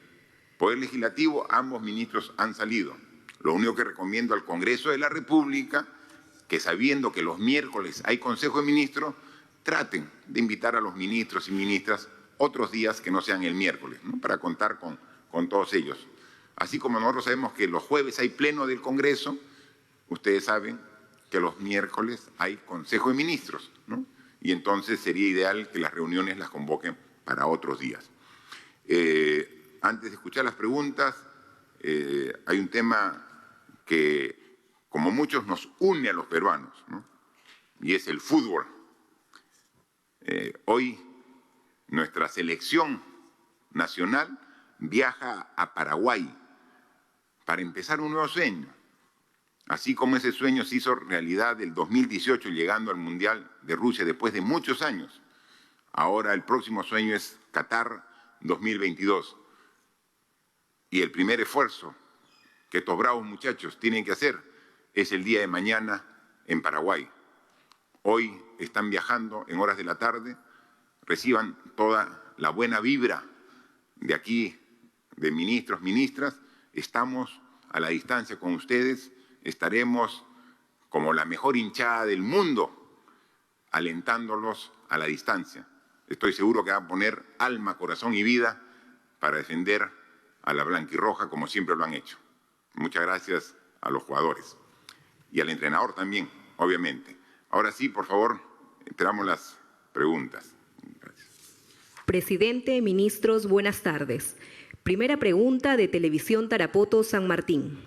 Poder Legislativo, ambos ministros han salido. Lo único que recomiendo al Congreso de la República, que sabiendo que los miércoles hay Consejo de Ministros, traten de invitar a los ministros y ministras otros días que no sean el miércoles, ¿no? Para contar con todos ellos. Así como nosotros sabemos que los jueves hay pleno del Congreso, ustedes saben que los miércoles hay Consejo de Ministros, ¿no? Y entonces sería ideal que las reuniones las convoquen para otros días. Antes de escuchar las preguntas, hay un tema que, como muchos, nos une a los peruanos, ¿no? Y es el fútbol. Hoy nuestra selección nacional viaja a Paraguay para empezar un nuevo sueño. Así como ese sueño se hizo realidad el 2018 llegando al Mundial de Rusia después de muchos años. Ahora el próximo sueño es Qatar 2022. Y el primer esfuerzo que estos bravos muchachos tienen que hacer es el día de mañana en Paraguay. Hoy están viajando en horas de la tarde, reciban toda la buena vibra de aquí, de ministros, ministras. Estamos a la distancia con ustedes, estaremos como la mejor hinchada del mundo, alentándolos a la distancia. Estoy seguro que van a poner alma, corazón y vida para defender a la blanquirroja como siempre lo han hecho. Muchas gracias a los jugadores y al entrenador también, obviamente. Ahora sí, por favor, entramos las preguntas. Gracias. Presidente, ministros, buenas tardes. Primera pregunta de Televisión Tarapoto San Martín.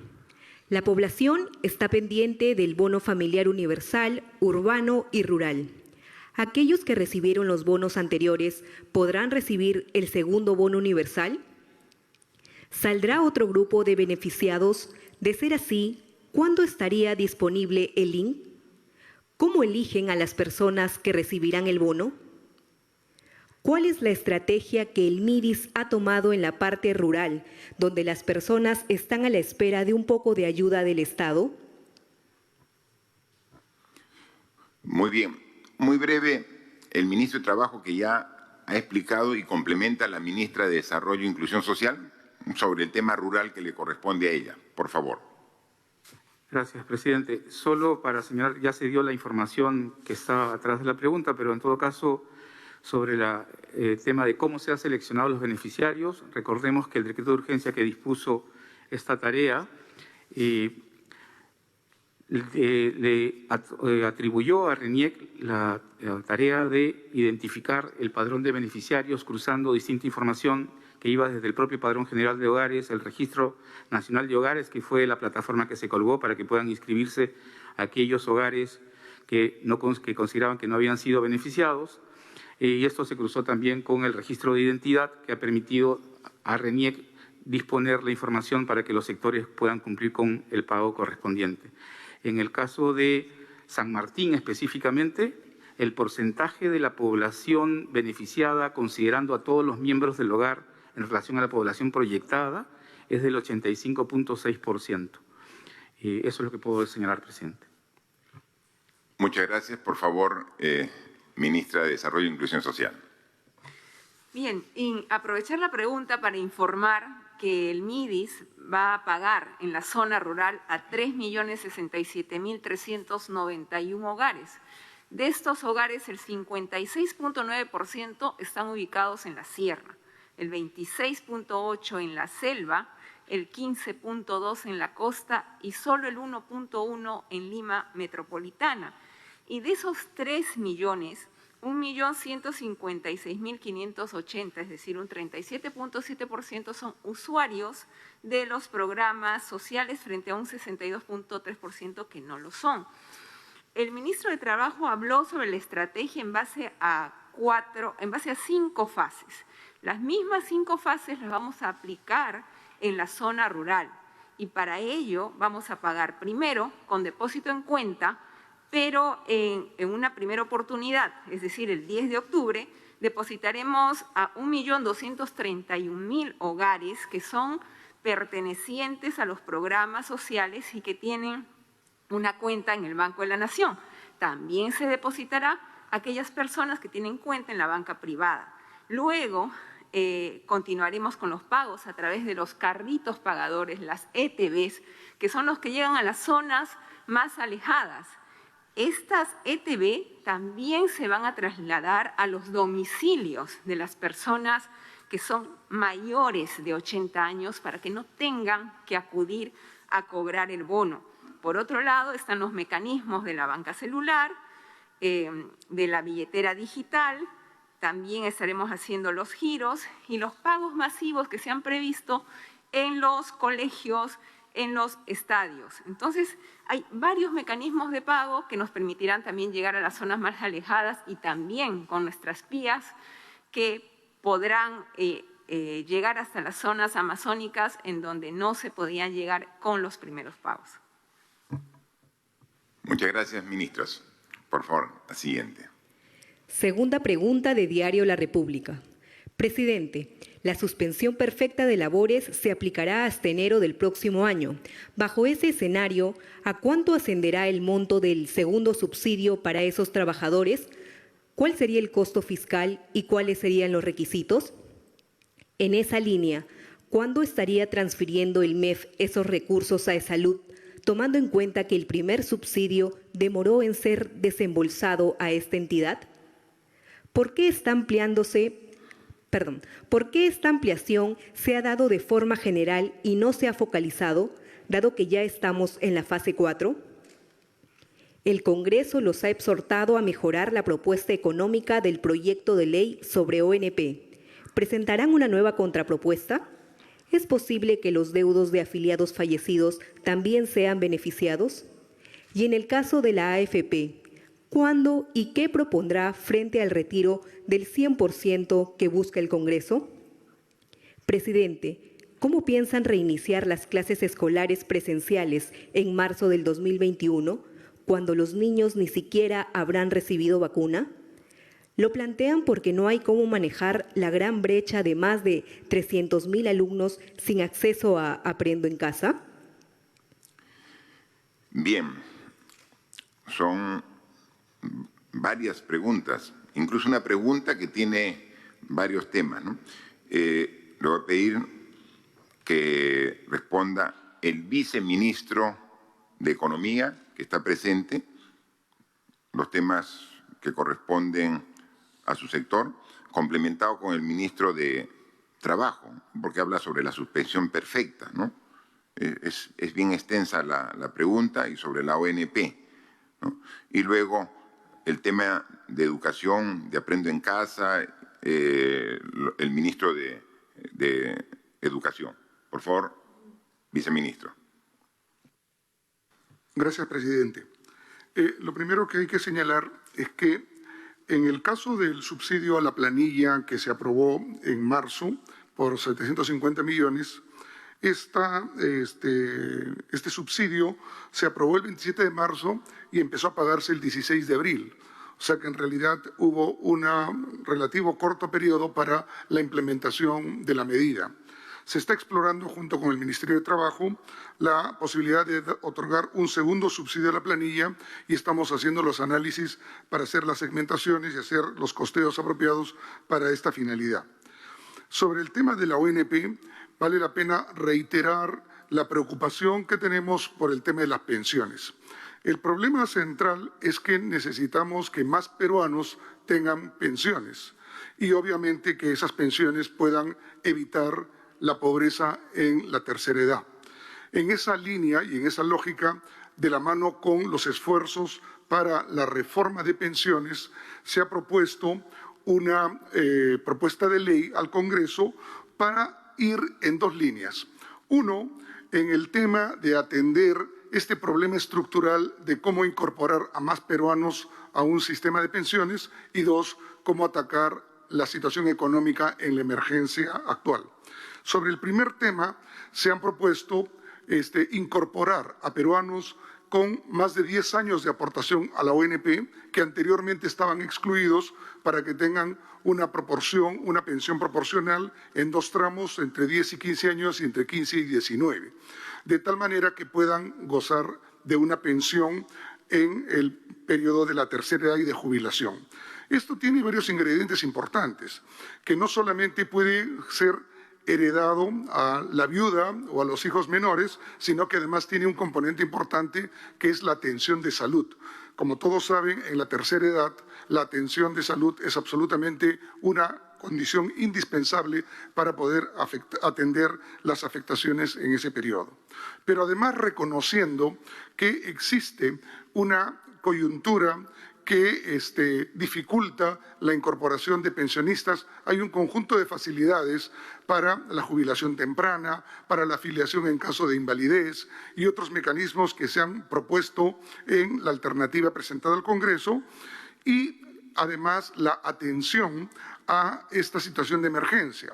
La población está pendiente del bono familiar universal, urbano y rural. ¿Aquellos que recibieron los bonos anteriores podrán recibir el segundo bono universal? ¿Saldrá otro grupo de beneficiados? De ser así, ¿cuándo estaría disponible el link? ¿Cómo eligen a las personas que recibirán el bono? ¿Cuál es la estrategia que el MIDIS ha tomado en la parte rural, donde las personas están a la espera de un poco de ayuda del Estado? Muy bien. Muy breve, el ministro de Trabajo que ya ha explicado y complementa a la ministra de Desarrollo e Inclusión Social sobre el tema rural que le corresponde a ella. Por favor. Gracias, presidente. Solo para señalar, ya se dio la información que está atrás de la pregunta, pero en todo caso, sobre el tema de cómo se han seleccionado los beneficiarios, recordemos que el decreto de urgencia que dispuso esta tarea le atribuyó a RENIEC la tarea de identificar el padrón de beneficiarios cruzando distinta información que iba desde el propio Padrón General de Hogares, el Registro Nacional de Hogares, que fue la plataforma que se colgó para que puedan inscribirse aquellos hogares que consideraban que no habían sido beneficiados. Y esto se cruzó también con el registro de identidad que ha permitido a RENIEC disponer la información para que los sectores puedan cumplir con el pago correspondiente. En el caso de San Martín específicamente, el porcentaje de la población beneficiada, considerando a todos los miembros del hogar en relación a la población proyectada, es del 85.6%. Eso es lo que puedo señalar, presidente. Muchas gracias. Por favor, ministra de Desarrollo e Inclusión Social. Bien, y aprovechar la pregunta para informar que el MIDIS va a pagar en la zona rural a 3.067.391 hogares. De estos hogares, el 56.9% están ubicados en la sierra, el 26.8% en la selva, el 15.2% en la costa y solo el 1.1% en Lima metropolitana. Y de esos 3 millones, 1.156.580, es decir, un 37.7% son usuarios de los programas sociales frente a un 62.3% que no lo son. El ministro de Trabajo habló sobre la estrategia en base a 5 fases. Las mismas 5 fases las vamos a aplicar en la zona rural y para ello vamos a pagar primero con depósito en cuenta, pero en una primera oportunidad, es decir, el 10 de octubre, depositaremos a 1.231.000 hogares que son pertenecientes a los programas sociales y que tienen una cuenta en el Banco de la Nación. También se depositará a aquellas personas que tienen cuenta en la banca privada. Luego, continuaremos con los pagos a través de los carritos pagadores, las ETBs, que son los que llegan a las zonas más alejadas. Estas ETB también se van a trasladar a los domicilios de las personas que son mayores de 80 años para que no tengan que acudir a cobrar el bono. Por otro lado, están los mecanismos de la banca celular, de la billetera digital. También estaremos haciendo los giros y los pagos masivos que se han previsto en los colegios, en los estadios. Entonces, hay varios mecanismos de pago que nos permitirán también llegar a las zonas más alejadas y también con nuestras vías que podrán llegar hasta las zonas amazónicas en donde no se podían llegar con los primeros pagos. Muchas gracias, ministros. Por favor, la siguiente. Segunda pregunta de Diario La República. Presidente, la suspensión perfecta de labores se aplicará hasta enero del próximo año. Bajo ese escenario, ¿a cuánto ascenderá el monto del segundo subsidio para esos trabajadores? ¿Cuál sería el costo fiscal y cuáles serían los requisitos? En esa línea, ¿cuándo estaría transfiriendo el MEF esos recursos a Salud, tomando en cuenta que el primer subsidio demoró en ser desembolsado a esta entidad? ¿Por qué esta ampliación se ha dado de forma general y no se ha focalizado, dado que ya estamos en la fase 4? El Congreso los ha exhortado a mejorar la propuesta económica del proyecto de ley sobre ONP. ¿Presentarán una nueva contrapropuesta? ¿Es posible que los deudos de afiliados fallecidos también sean beneficiados? Y en el caso de la AFP, ¿cuándo y qué propondrá frente al retiro del 100% que busca el Congreso? Presidente, ¿cómo piensan reiniciar las clases escolares presenciales en marzo del 2021, cuando los niños ni siquiera habrán recibido vacuna? Lo plantean porque no hay cómo manejar la gran brecha de más de 300.000 alumnos sin acceso a Aprendo en Casa. Bien, son varias preguntas, incluso una pregunta que tiene varios temas, ¿no? Le voy a pedir que responda el viceministro de Economía, que está presente, los temas que corresponden a su sector, complementado con el ministro de Trabajo, porque habla sobre la suspensión perfecta, ¿no? Es bien extensa la pregunta, y sobre la ONP, ¿no? Y luego el tema de educación, de Aprendo en Casa, el ministro de Educación. Por favor, viceministro. Gracias, presidente. Lo primero que hay que señalar es que en el caso del subsidio a la planilla que se aprobó en marzo por 750 millones, este subsidio se aprobó el 27 de marzo y empezó a pagarse el 16 de abril. O sea que en realidad hubo un relativo corto periodo para la implementación de la medida. Se está explorando junto con el Ministerio de Trabajo la posibilidad de otorgar un segundo subsidio a la planilla y estamos haciendo los análisis para hacer las segmentaciones y hacer los costeos apropiados para esta finalidad. Sobre el tema de la ONP, vale la pena reiterar la preocupación que tenemos por el tema de las pensiones. El problema central es que necesitamos que más peruanos tengan pensiones y obviamente que esas pensiones puedan evitar la pobreza en la tercera edad. En esa línea y en esa lógica, de la mano con los esfuerzos para la reforma de pensiones, se ha propuesto una propuesta de ley al Congreso para ir en dos líneas. Uno, en el tema de atender este problema estructural de cómo incorporar a más peruanos a un sistema de pensiones, y dos, cómo atacar la situación económica en la emergencia actual. Sobre el primer tema, se han propuesto incorporar a peruanos con más de 10 años de aportación a la ONP, que anteriormente estaban excluidos, para que tengan una proporción, una pensión proporcional en dos tramos, entre 10 y 15 años y entre 15 y 19, de tal manera que puedan gozar de una pensión en el periodo de la tercera edad y de jubilación. Esto tiene varios ingredientes importantes, que no solamente puede ser heredado a la viuda o a los hijos menores, sino que además tiene un componente importante que es la atención de salud. Como todos saben, en la tercera edad la atención de salud es absolutamente una condición indispensable para poder atender las afectaciones en ese periodo. Pero además reconociendo que existe una coyuntura que dificulta la incorporación de pensionistas, hay un conjunto de facilidades para la jubilación temprana, para la afiliación en caso de invalidez y otros mecanismos que se han propuesto en la alternativa presentada al Congreso, y además la atención a esta situación de emergencia.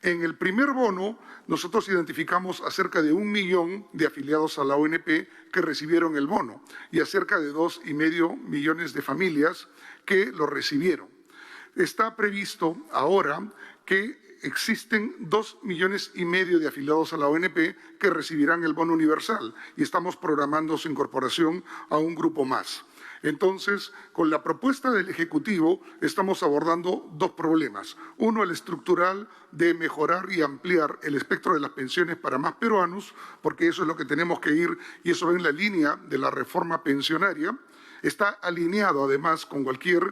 En el primer bono, nosotros identificamos a cerca de 1 millón de afiliados a la ONP que recibieron el bono y a cerca de 2,5 millones de familias que lo recibieron. Está previsto ahora que existen 2,5 millones de afiliados a la ONP que recibirán el bono universal y estamos programando su incorporación a un grupo más. Entonces, con la propuesta del Ejecutivo estamos abordando dos problemas. Uno, el estructural de mejorar y ampliar el espectro de las pensiones para más peruanos, porque eso es lo que tenemos que ir y eso va en la línea de la reforma pensionaria. Está alineado además con cualquier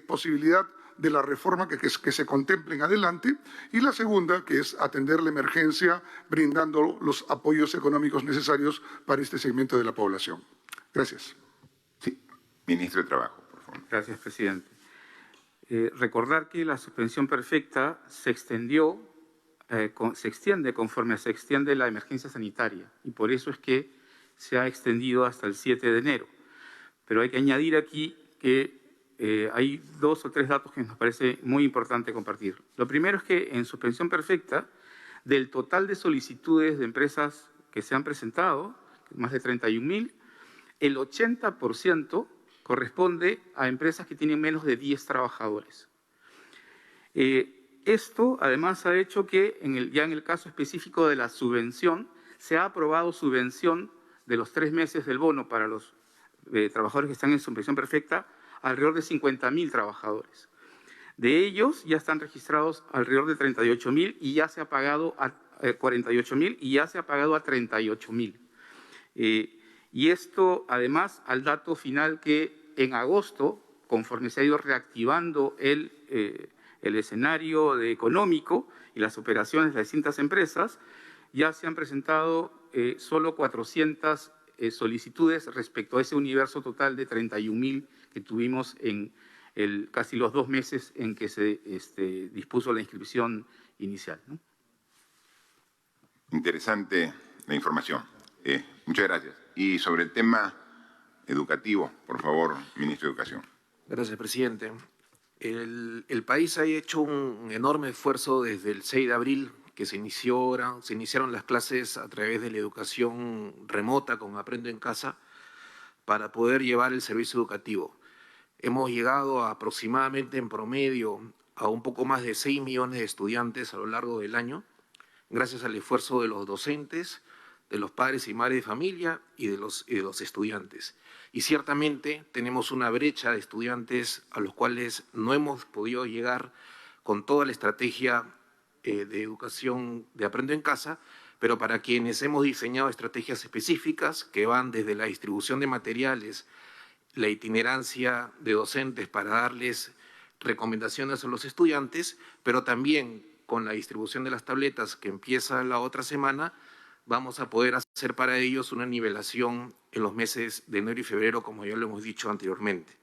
posibilidad de la reforma que se contemple en adelante, y la segunda, que es atender la emergencia brindando los apoyos económicos necesarios para este segmento de la población. Gracias. Ministro de Trabajo, por favor. Gracias, presidente. Recordar que la suspensión perfecta se extiende conforme se extiende la emergencia sanitaria y por eso es que se ha extendido hasta el 7 de enero. Pero hay que añadir aquí que hay 2 o 3 datos que nos parece muy importante compartir. Lo primero es que en suspensión perfecta, del total de solicitudes de empresas que se han presentado, más de 31.000, el 80% corresponde a empresas que tienen menos de 10 trabajadores. Esto, además, ha hecho que, ya en el caso específico de la subvención, se ha aprobado subvención de los 3 meses del bono para los trabajadores que están en suspensión perfecta, alrededor de 50.000 trabajadores. De ellos ya están registrados alrededor de 38.000 y ya se ha pagado a 48.000 y ya se ha pagado a 38.000. Y esto, además, al dato final que en agosto, conforme se ha ido reactivando el escenario económico y las operaciones de las distintas empresas, ya se han presentado solo 400 solicitudes respecto a ese universo total de 31.000 que tuvimos en casi los 2 meses en que se dispuso la inscripción inicial, ¿no? Interesante la información. Muchas gracias. Y sobre el tema educativo, por favor, ministro de Educación. Gracias, presidente. El país ha hecho un enorme esfuerzo desde el 6 de abril, que se iniciaron las clases a través de la educación remota con Aprendo en Casa, para poder llevar el servicio educativo. Hemos llegado aproximadamente en promedio a un poco más de 6 millones de estudiantes a lo largo del año, gracias al esfuerzo de los docentes, de los padres y madres de familia y de los estudiantes. Y ciertamente tenemos una brecha de estudiantes a los cuales no hemos podido llegar con toda la estrategia de educación de Aprendo en Casa, pero para quienes hemos diseñado estrategias específicas que van desde la distribución de materiales, la itinerancia de docentes para darles recomendaciones a los estudiantes, pero también con la distribución de las tabletas que empieza la otra semana, vamos a poder hacer para ellos una nivelación en los meses de enero y febrero, como ya lo hemos dicho anteriormente.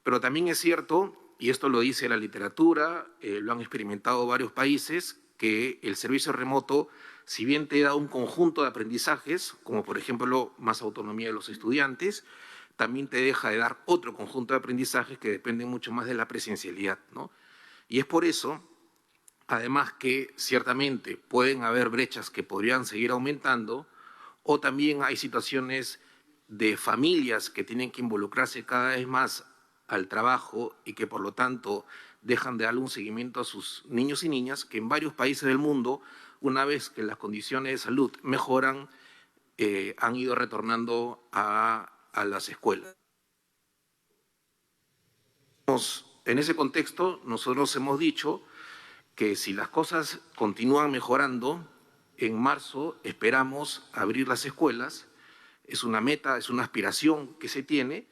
Pero también es cierto, y esto lo dice la literatura, lo han experimentado varios países, que el servicio remoto, si bien te da un conjunto de aprendizajes, como por ejemplo más autonomía de los estudiantes, también te deja de dar otro conjunto de aprendizajes que dependen mucho más de la presencialidad, ¿no? Y es por eso, además, que ciertamente pueden haber brechas que podrían seguir aumentando, o también hay situaciones de familias que tienen que involucrarse cada vez más al trabajo y que por lo tanto dejan de darle un seguimiento a sus niños y niñas, que en varios países del mundo, una vez que las condiciones de salud mejoran, han ido retornando a las escuelas. En ese contexto, nosotros hemos dicho que si las cosas continúan mejorando, en marzo esperamos abrir las escuelas. Es una meta, es una aspiración que se tiene,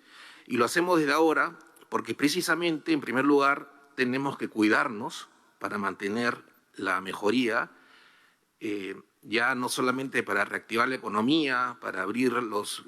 y lo hacemos desde ahora porque precisamente, en primer lugar, tenemos que cuidarnos para mantener la mejoría. ya no solamente para reactivar la economía, para abrir los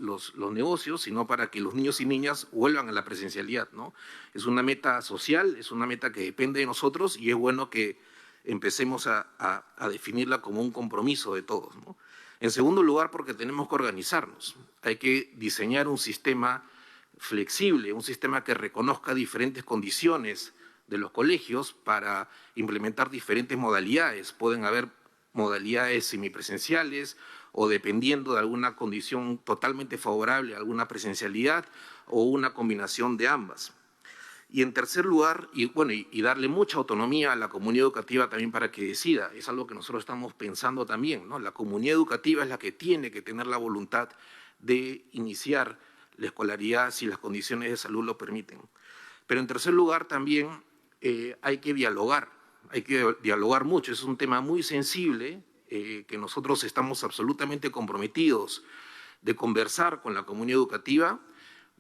negocios, sino para que los niños y niñas vuelvan a la presencialidad, ¿no? Es una meta social, es una meta que depende de nosotros y es bueno que empecemos a definirla como un compromiso de todos, ¿no? En segundo lugar, porque tenemos que organizarnos. Hay que diseñar un sistema flexible, un sistema que reconozca diferentes condiciones de los colegios para implementar diferentes modalidades. Pueden haber modalidades semipresenciales o, dependiendo de alguna condición totalmente favorable, alguna presencialidad o una combinación de ambas. Y en tercer lugar, y darle mucha autonomía a la comunidad educativa también para que decida. Es algo que nosotros estamos pensando también, ¿no? La comunidad educativa es la que tiene que tener la voluntad de iniciar la escolaridad si las condiciones de salud lo permiten. Pero en tercer lugar también hay que dialogar mucho. Es un tema muy sensible que nosotros estamos absolutamente comprometidos de conversar con la comunidad educativa.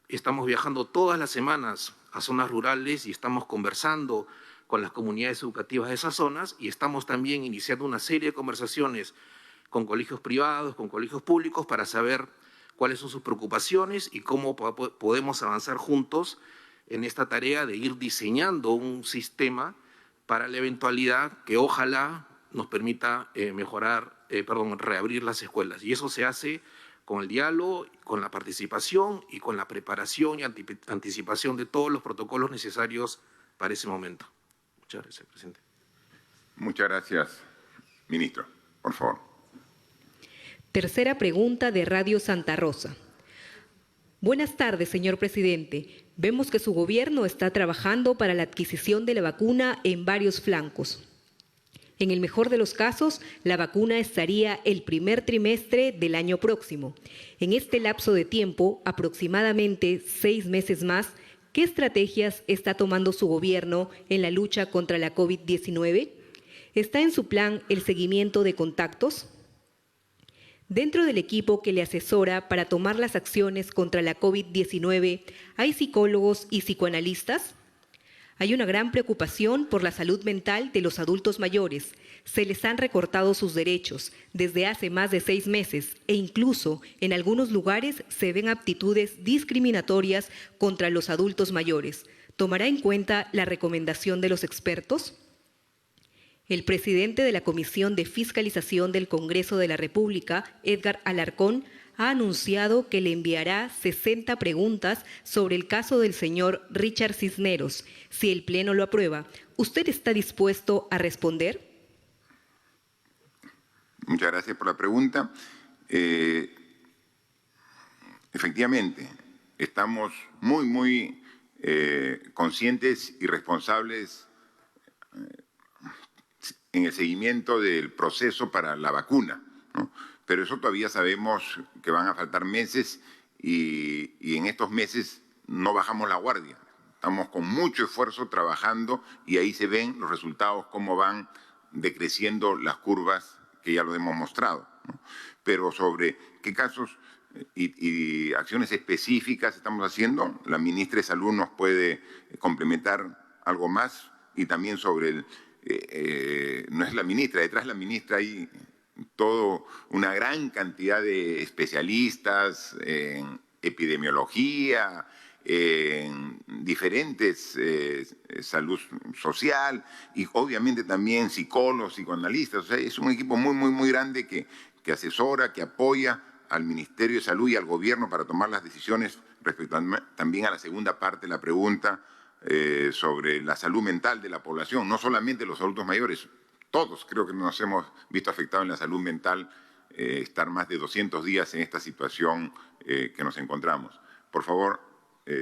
Estamos viajando todas las semanas a zonas rurales y estamos conversando con las comunidades educativas de esas zonas y estamos también iniciando una serie de conversaciones con colegios privados, con colegios públicos para saber cuáles son sus preocupaciones y cómo podemos avanzar juntos en esta tarea de ir diseñando un sistema para la eventualidad que ojalá nos permita reabrir las escuelas. Y eso se hace con el diálogo, con la participación y con la preparación y anticipación de todos los protocolos necesarios para ese momento. Muchas gracias, presidente. Muchas gracias, ministro. Por favor. Tercera pregunta de Radio Santa Rosa. Buenas tardes, señor presidente. Vemos que su gobierno está trabajando para la adquisición de la vacuna en varios flancos. En el mejor de los casos, la vacuna estaría el primer trimestre del año próximo. En este lapso de tiempo, aproximadamente 6 meses más, ¿qué estrategias está tomando su gobierno en la lucha contra la COVID-19? ¿Está en su plan el seguimiento de contactos? Dentro del equipo que le asesora para tomar las acciones contra la COVID-19, ¿hay psicólogos y psicoanalistas? Hay una gran preocupación por la salud mental de los adultos mayores. Se les han recortado sus derechos desde hace más de 6 meses e incluso en algunos lugares se ven actitudes discriminatorias contra los adultos mayores. ¿Tomará en cuenta la recomendación de los expertos? El presidente de la Comisión de Fiscalización del Congreso de la República, Edgar Alarcón, ha anunciado que le enviará 60 preguntas sobre el caso del señor Richard Cisneros. Si el Pleno lo aprueba, ¿usted está dispuesto a responder? Muchas gracias por la pregunta. Efectivamente, estamos muy conscientes y responsables en el seguimiento del proceso para la vacuna, ¿no? Pero eso todavía sabemos que van a faltar meses y en estos meses no bajamos la guardia. Estamos con mucho esfuerzo trabajando y ahí se ven los resultados, cómo van decreciendo las curvas que ya lo hemos mostrado, ¿no? Pero sobre qué casos y acciones específicas estamos haciendo, la ministra de Salud nos puede complementar algo más y también sobre el... no es la ministra, detrás de la ministra hay una gran cantidad de especialistas en epidemiología, en diferentes salud social y obviamente también psicólogos, psicoanalistas. O sea, es un equipo muy grande que asesora, que apoya al Ministerio de Salud y al Gobierno para tomar las decisiones respecto también a la segunda parte de la pregunta sobre la salud mental de la población, no solamente los adultos mayores. Todos creo que nos hemos visto afectados en la salud mental, estar más de 200 días en esta situación que nos encontramos. Por favor,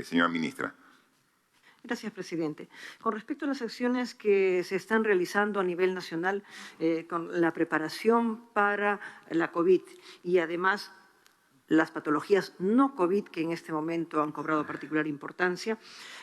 señora ministra. Gracias, presidente. Con respecto a las acciones que se están realizando a nivel nacional con la preparación para la COVID y además las patologías no COVID, que en este momento han cobrado particular importancia.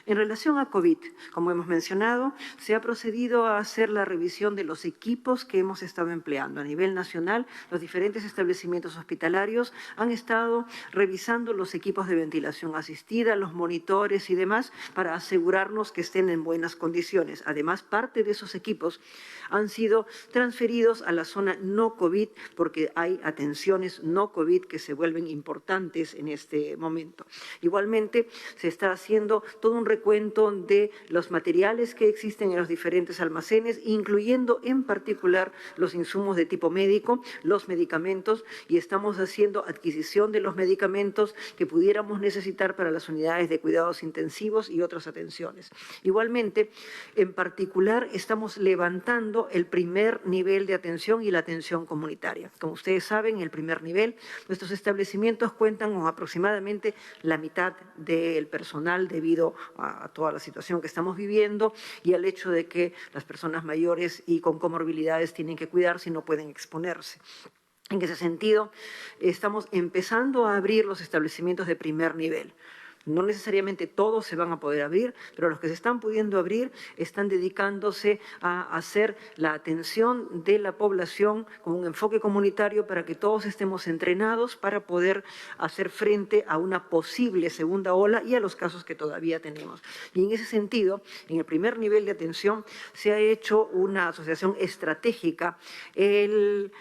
En relación a COVID, como hemos mencionado, se ha procedido a hacer la revisión de los equipos que hemos estado empleando. A nivel nacional, los diferentes establecimientos hospitalarios han estado revisando los equipos de ventilación asistida, los monitores y demás, para asegurarnos que estén en buenas condiciones. Además, parte de esos equipos han sido transferidos a la zona no COVID, porque hay atenciones no COVID que se vuelven importantes en este momento. Igualmente, se está haciendo todo un recuento de los materiales que existen en los diferentes almacenes, incluyendo en particular los insumos de tipo médico, los medicamentos, y estamos haciendo adquisición de los medicamentos que pudiéramos necesitar para las unidades de cuidados intensivos y otras atenciones. Igualmente, en particular, estamos levantando el primer nivel de atención y la atención comunitaria. Como ustedes saben, el primer nivel, nuestros establecimientos cuentan con aproximadamente la mitad del personal debido a toda la situación que estamos viviendo y al hecho de que las personas mayores y con comorbilidades tienen que cuidarse y no pueden exponerse. En ese sentido, estamos empezando a abrir los establecimientos de primer nivel. No necesariamente todos se van a poder abrir, pero los que se están pudiendo abrir están dedicándose a hacer la atención de la población con un enfoque comunitario para que todos estemos entrenados para poder hacer frente a una posible segunda ola y a los casos que todavía tenemos. Y en ese sentido, en el primer nivel de atención se ha hecho una asociación estratégica, el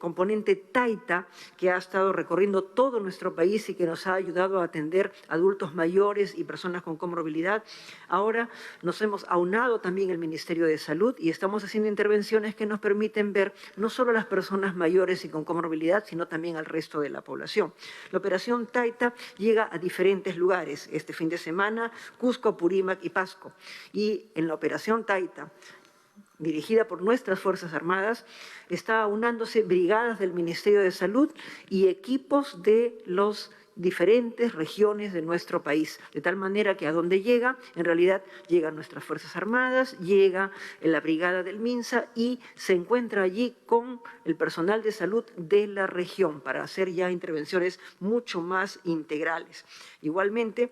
componente Taita, que ha estado recorriendo todo nuestro país y que nos ha ayudado a atender adultos mayores y personas con comorbilidad. Ahora nos hemos aunado también el Ministerio de Salud y estamos haciendo intervenciones que nos permiten ver no solo a las personas mayores y con comorbilidad, sino también al resto de la población. La operación Taita llega a diferentes lugares. Este fin de semana, Cusco, Apurímac y Pasco. Y en la operación Taita, dirigida por nuestras Fuerzas Armadas, está aunándose brigadas del Ministerio de Salud y equipos de los diferentes regiones de nuestro país, de tal manera que a donde llega, en realidad llegan nuestras Fuerzas Armadas, llega la brigada del MINSA y se encuentra allí con el personal de salud de la región para hacer ya intervenciones mucho más integrales. Igualmente,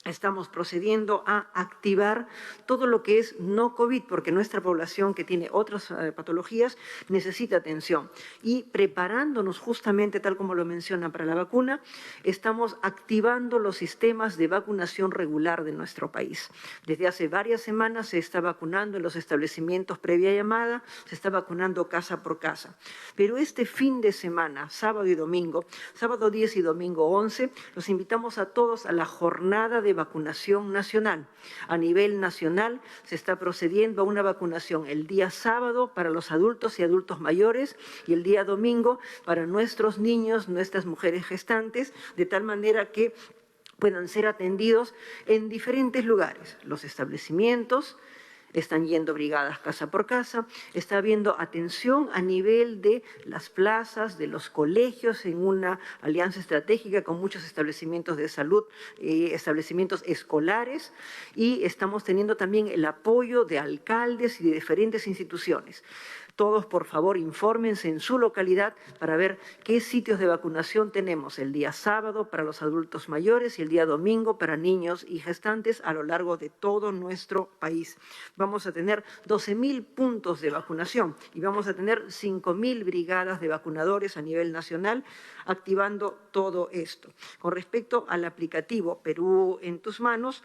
estamos procediendo a activar todo lo que es no COVID, porque nuestra población que tiene otras patologías necesita atención. Y preparándonos justamente, tal como lo menciona, para la vacuna, estamos activando los sistemas de vacunación regular de nuestro país. Desde hace varias semanas se está vacunando en los establecimientos previa llamada, se está vacunando casa por casa. Pero este fin de semana, sábado y domingo, sábado 10 y domingo 11, los invitamos a todos a la jornada de vacunación nacional. A nivel nacional se está procediendo a una vacunación el día sábado para los adultos y adultos mayores y el día domingo para nuestros niños, nuestras mujeres gestantes, de tal manera que puedan ser atendidos en diferentes lugares. Los establecimientos, están yendo brigadas casa por casa, está habiendo atención a nivel de las plazas, de los colegios, en una alianza estratégica con muchos establecimientos de salud, establecimientos escolares, y estamos teniendo también el apoyo de alcaldes y de diferentes instituciones. Todos, por favor, infórmense en su localidad para ver qué sitios de vacunación tenemos el día sábado para los adultos mayores y el día domingo para niños y gestantes a lo largo de todo nuestro país. Vamos a tener 12.000 puntos de vacunación y vamos a tener 5.000 brigadas de vacunadores a nivel nacional activando todo esto. Con respecto al aplicativo Perú en tus manos,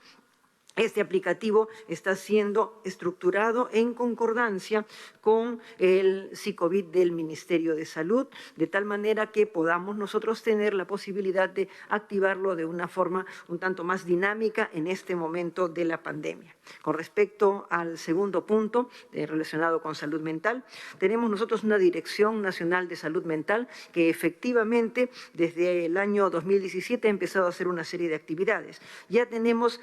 este aplicativo está siendo estructurado en concordancia con el SICOVID del Ministerio de Salud, de tal manera que podamos nosotros tener la posibilidad de activarlo de una forma un tanto más dinámica en este momento de la pandemia. Con respecto al segundo punto relacionado con salud mental, tenemos nosotros una Dirección Nacional de Salud Mental que efectivamente desde el año 2017 ha empezado a hacer una serie de actividades. Ya tenemos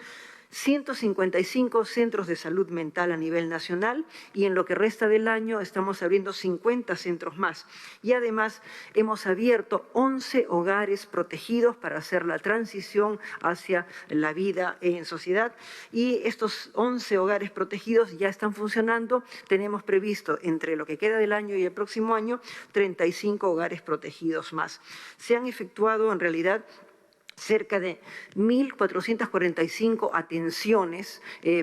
155 centros de salud mental a nivel nacional y en lo que resta del año estamos abriendo 50 centros más. Y además hemos abierto 11 hogares protegidos para hacer la transición hacia la vida en sociedad y estos 11 hogares protegidos ya están funcionando. Tenemos previsto entre lo que queda del año y el próximo año 35 hogares protegidos más. Se han efectuado en realidad cerca de 1.445 atenciones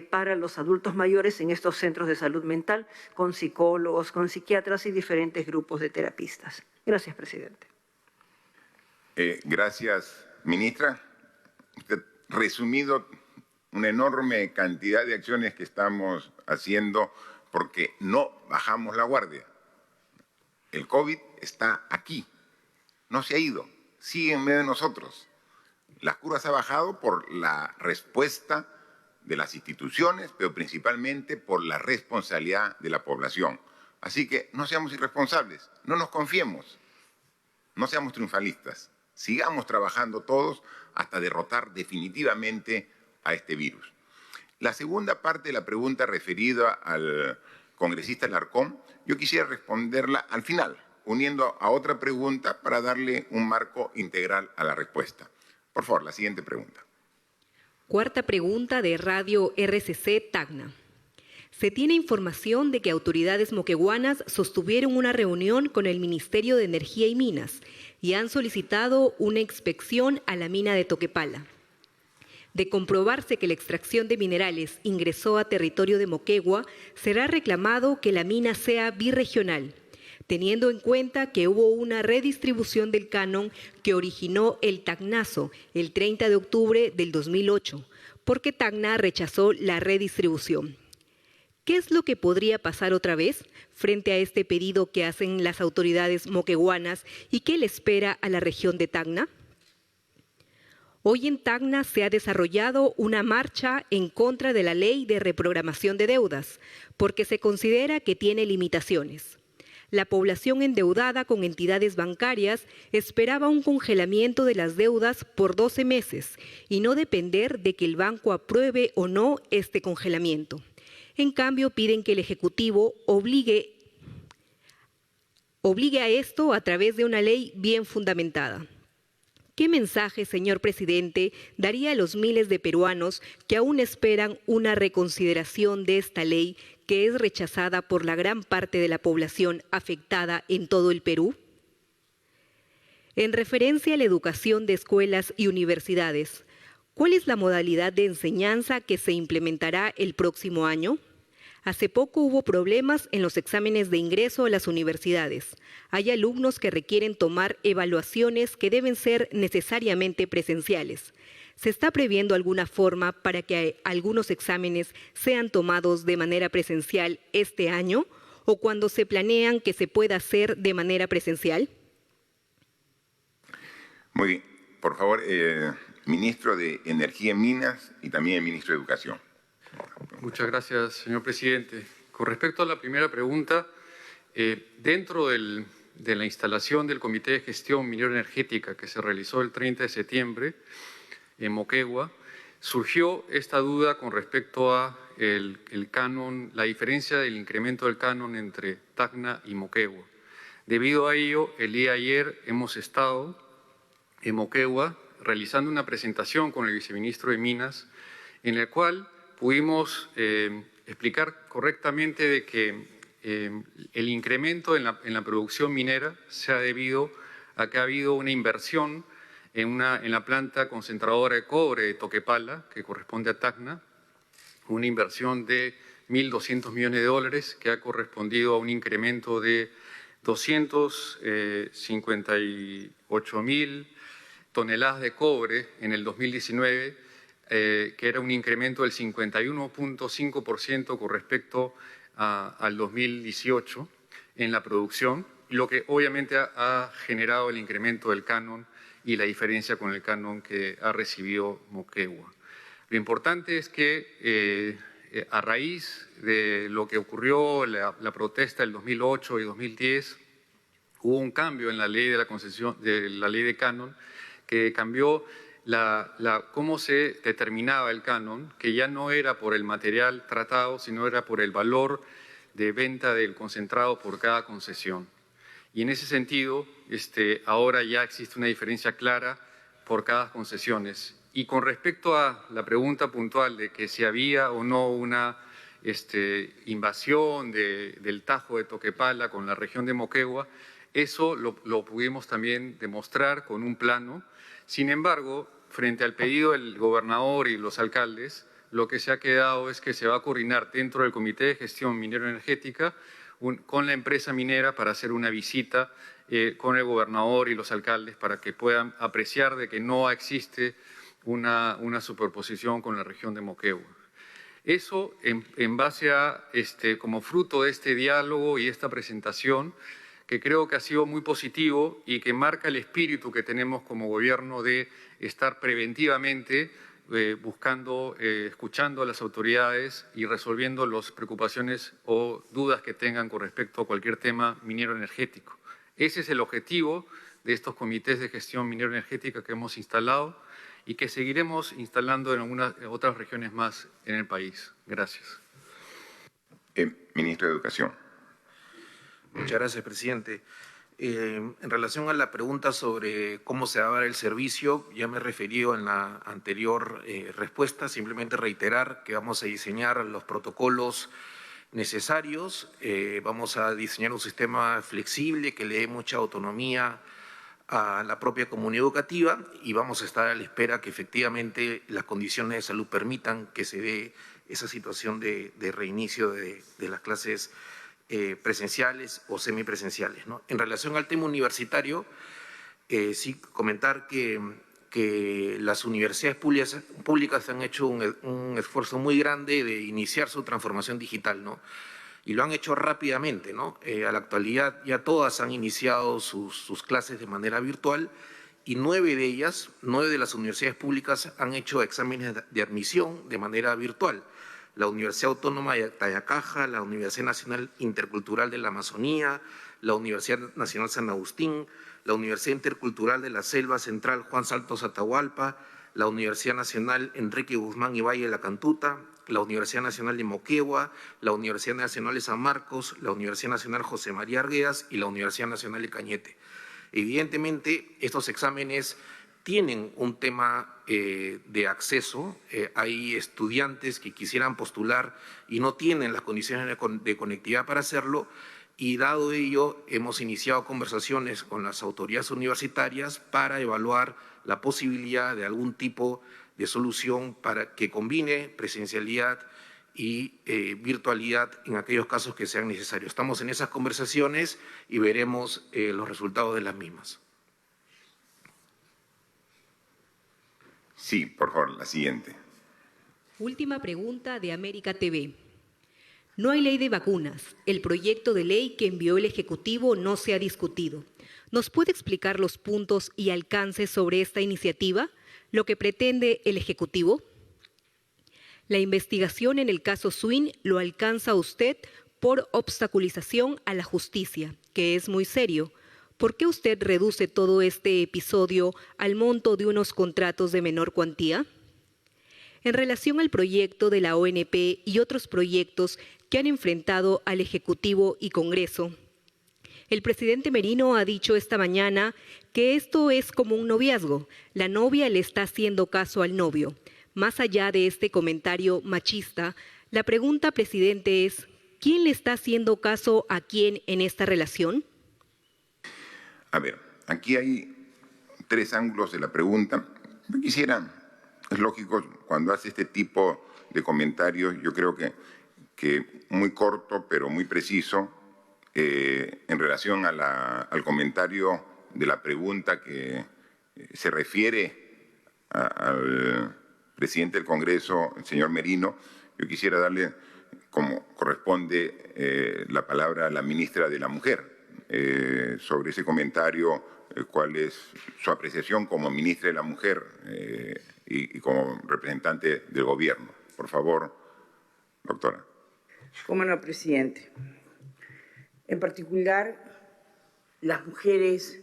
para los adultos mayores en estos centros de salud mental, con psicólogos, con psiquiatras y diferentes grupos de terapistas. Gracias, presidente. Gracias, ministra. Usted ha resumido una enorme cantidad de acciones que estamos haciendo porque no bajamos la guardia. El COVID está aquí, no se ha ido, sigue en medio de nosotros. Las curvas han bajado por la respuesta de las instituciones, pero principalmente por la responsabilidad de la población. Así que no seamos irresponsables, no nos confiemos, no seamos triunfalistas. Sigamos trabajando todos hasta derrotar definitivamente a este virus. La segunda parte de la pregunta referida al congresista Alarcón, yo quisiera responderla al final, uniendo a otra pregunta para darle un marco integral a la respuesta. Por favor, la siguiente pregunta. Cuarta pregunta de Radio RCC Tacna. Se tiene información de que autoridades moqueguanas sostuvieron una reunión con el Ministerio de Energía y Minas y han solicitado una inspección a la mina de Toquepala. De comprobarse que la extracción de minerales ingresó a territorio de Moquegua, será reclamado que la mina sea birregional, teniendo en cuenta que hubo una redistribución del canon que originó el Tacnazo el 30 de octubre del 2008, porque Tacna rechazó la redistribución. ¿Qué es lo que podría pasar otra vez frente a este pedido que hacen las autoridades moqueguanas y qué le espera a la región de Tacna? Hoy en Tacna se ha desarrollado una marcha en contra de la ley de reprogramación de deudas, porque se considera que tiene limitaciones. La población endeudada con entidades bancarias esperaba un congelamiento de las deudas por 12 meses y no depender de que el banco apruebe o no este congelamiento. En cambio, piden que el Ejecutivo obligue a esto a través de una ley bien fundamentada. ¿Qué mensaje, señor presidente, daría a los miles de peruanos que aún esperan una reconsideración de esta ley que es rechazada por la gran parte de la población afectada en todo el Perú? En referencia a la educación de escuelas y universidades, ¿cuál es la modalidad de enseñanza que se implementará el próximo año? Hace poco hubo problemas en los exámenes de ingreso a las universidades. Hay alumnos que requieren tomar evaluaciones que deben ser necesariamente presenciales. ¿Se está previendo alguna forma para que algunos exámenes sean tomados de manera presencial este año o cuando se planean que se pueda hacer de manera presencial? Muy bien. Por favor, ministro de Energía y Minas y también el ministro de Educación. Muchas gracias, señor presidente. Con respecto a la primera pregunta, dentro de la instalación del Comité de Gestión Minera Energética que se realizó el 30 de septiembre en Moquegua, surgió esta duda con respecto a el canon, la diferencia del incremento del canon entre Tacna y Moquegua. Debido a ello, el día de ayer hemos estado en Moquegua realizando una presentación con el viceministro de Minas, en la cual pudimos explicar correctamente de que el incremento en la producción minera se ha debido a que ha habido una inversión en la planta concentradora de cobre de Toquepala, que corresponde a Tacna, una inversión de $1.200 millones que ha correspondido a un incremento de 258.000 toneladas de cobre en el 2019, que era un incremento del 51.5% con respecto al 2018 en la producción, lo que obviamente ha generado el incremento del canon y la diferencia con el canon que ha recibido Moquegua. Lo importante es que a raíz de lo que ocurrió, la protesta del 2008 y 2010, hubo un cambio en la ley de la concesión, de la ley de canon, que cambió cómo se determinaba el canon, que ya no era por el material tratado, sino era por el valor de venta del concentrado por cada concesión. Y en ese sentido, ahora ya existe una diferencia clara por cada concesiones. Y con respecto a la pregunta puntual de que si había o no una invasión del Tajo de Toquepala con la región de Moquegua, eso lo pudimos también demostrar con un plano. Sin embargo, frente al pedido del gobernador y los alcaldes, lo que se ha quedado es que se va a coordinar dentro del Comité de Gestión Minero-Energética con la empresa minera para hacer una visita con el gobernador y los alcaldes para que puedan apreciar de que no existe una superposición con la región de Moquegua. Eso en base a, como fruto de este diálogo y esta presentación, que creo que ha sido muy positivo y que marca el espíritu que tenemos como gobierno de estar preventivamente buscando, escuchando a las autoridades y resolviendo las preocupaciones o dudas que tengan con respecto a cualquier tema minero energético. Ese es el objetivo de estos comités de gestión minero energética que hemos instalado y que seguiremos instalando en algunas otras regiones más en el país. Gracias. Ministro de Educación. Muchas gracias, presidente. En relación a la pregunta sobre cómo se va a dar el servicio, ya me he referido en la anterior respuesta, simplemente reiterar que vamos a diseñar los protocolos necesarios, vamos a diseñar un sistema flexible que le dé mucha autonomía a la propia comunidad educativa y vamos a estar a la espera que efectivamente las condiciones de salud permitan que se dé esa situación de reinicio de las clases presenciales o semipresenciales, ¿no? En relación al tema universitario, sí comentar que las universidades públicas han hecho un esfuerzo muy grande de iniciar su transformación digital, ¿no? Y lo han hecho rápidamente, ¿no? A la actualidad ya todas han iniciado sus clases de manera virtual y 9 de las universidades públicas han hecho exámenes de admisión de manera virtual. La Universidad Autónoma de Tayacaja, la Universidad Nacional Intercultural de la Amazonía, la Universidad Nacional San Agustín, la Universidad Intercultural de la Selva Central Juan Saltos Atahualpa, la Universidad Nacional Enrique Guzmán y Valle de la Cantuta, la Universidad Nacional de Moquegua, la Universidad Nacional de San Marcos, la Universidad Nacional José María Arguedas y la Universidad Nacional de Cañete. Evidentemente, estos exámenes tienen un tema de acceso. Hay estudiantes que quisieran postular y no tienen las condiciones de conectividad para hacerlo, y dado ello hemos iniciado conversaciones con las autoridades universitarias para evaluar la posibilidad de algún tipo de solución para que combine presencialidad y virtualidad en aquellos casos que sean necesarios. Estamos en esas conversaciones y veremos los resultados de las mismas. Sí, por favor, la siguiente. Última pregunta de América TV. No hay ley de vacunas. El proyecto de ley que envió el Ejecutivo no se ha discutido. ¿Nos puede explicar los puntos y alcances sobre esta iniciativa? ¿Lo que pretende el Ejecutivo? La investigación en el caso Swin lo alcanza usted por obstaculización a la justicia, que es muy serio. ¿Por qué usted reduce todo este episodio al monto de unos contratos de menor cuantía? En relación al proyecto de la ONP y otros proyectos que han enfrentado al Ejecutivo y Congreso, el presidente Merino ha dicho esta mañana que esto es como un noviazgo. La novia le está haciendo caso al novio. Más allá de este comentario machista, la pregunta, presidente, es ¿quién le está haciendo caso a quién en esta relación? A ver, aquí hay 3 ángulos de la pregunta. Yo quisiera, es lógico, cuando hace este tipo de comentarios, yo creo que muy corto pero muy preciso, en relación al comentario de la pregunta que se refiere al presidente del Congreso, el señor Merino, yo quisiera darle, como corresponde, la palabra a la ministra de la Mujer sobre ese comentario, cuál es su apreciación como ministra de la Mujer y como representante del Gobierno. Por favor, doctora. Cómo no, presidente. En particular, las mujeres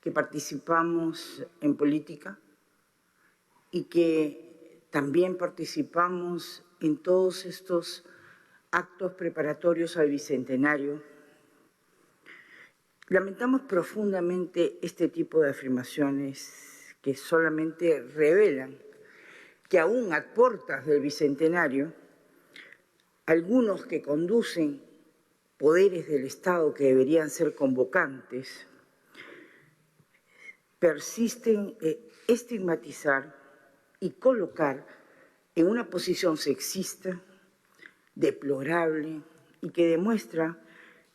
que participamos en política y que también participamos en todos estos actos preparatorios al Bicentenario, lamentamos profundamente este tipo de afirmaciones que solamente revelan que aún a puertas del Bicentenario, algunos que conducen poderes del Estado que deberían ser convocantes, persisten en estigmatizar y colocar en una posición sexista, deplorable y que demuestra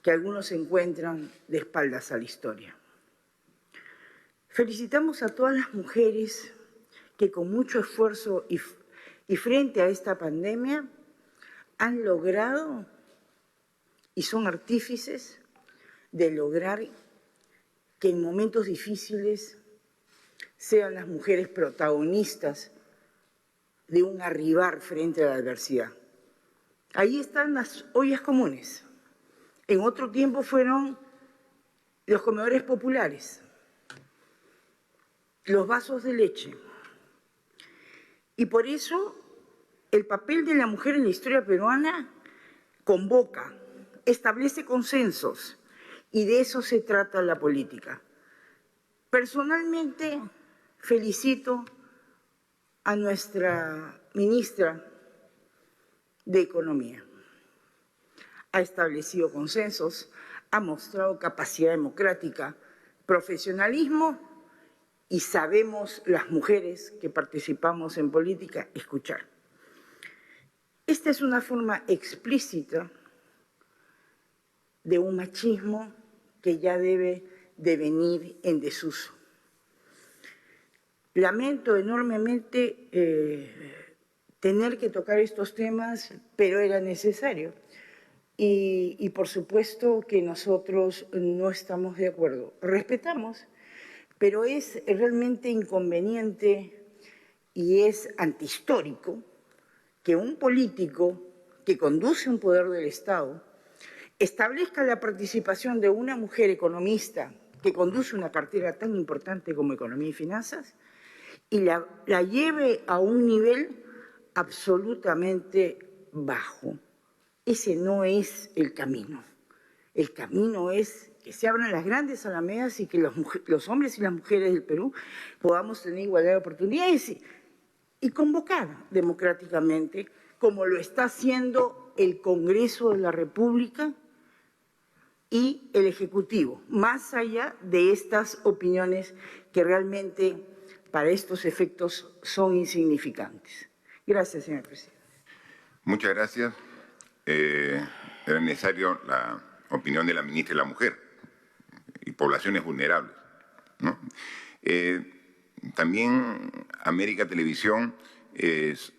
que algunos se encuentran de espaldas a la historia. Felicitamos a todas las mujeres que con mucho esfuerzo y frente a esta pandemia han logrado y son artífices de lograr que en momentos difíciles sean las mujeres protagonistas de un arribar frente a la adversidad. Ahí están las ollas comunes. En otro tiempo fueron los comedores populares, los vasos de leche. Y por eso el papel de la mujer en la historia peruana convoca, establece consensos, y de eso se trata la política. Personalmente felicito a nuestra ministra de Economía. Ha establecido consensos, ha mostrado capacidad democrática, profesionalismo y sabemos las mujeres que participamos en política escuchar. Esta es una forma explícita de un machismo que ya debe de venir en desuso. Lamento enormemente tener que tocar estos temas, pero era necesario. Y por supuesto que nosotros no estamos de acuerdo. Respetamos, pero es realmente inconveniente y es antihistórico que un político que conduce un poder del Estado establezca la participación de una mujer economista que conduce una cartera tan importante como Economía y Finanzas y la lleve a un nivel absolutamente bajo. Ese no es el camino. El camino es que se abran las grandes alamedas y que los hombres y las mujeres del Perú podamos tener igualdad de oportunidades y convocar democráticamente, como lo está haciendo el Congreso de la República y el Ejecutivo, más allá de estas opiniones que realmente para estos efectos son insignificantes. Gracias, señor presidente. Muchas gracias. Era necesario la opinión de la ministra de la Mujer y poblaciones vulnerables, ¿no? También América Televisión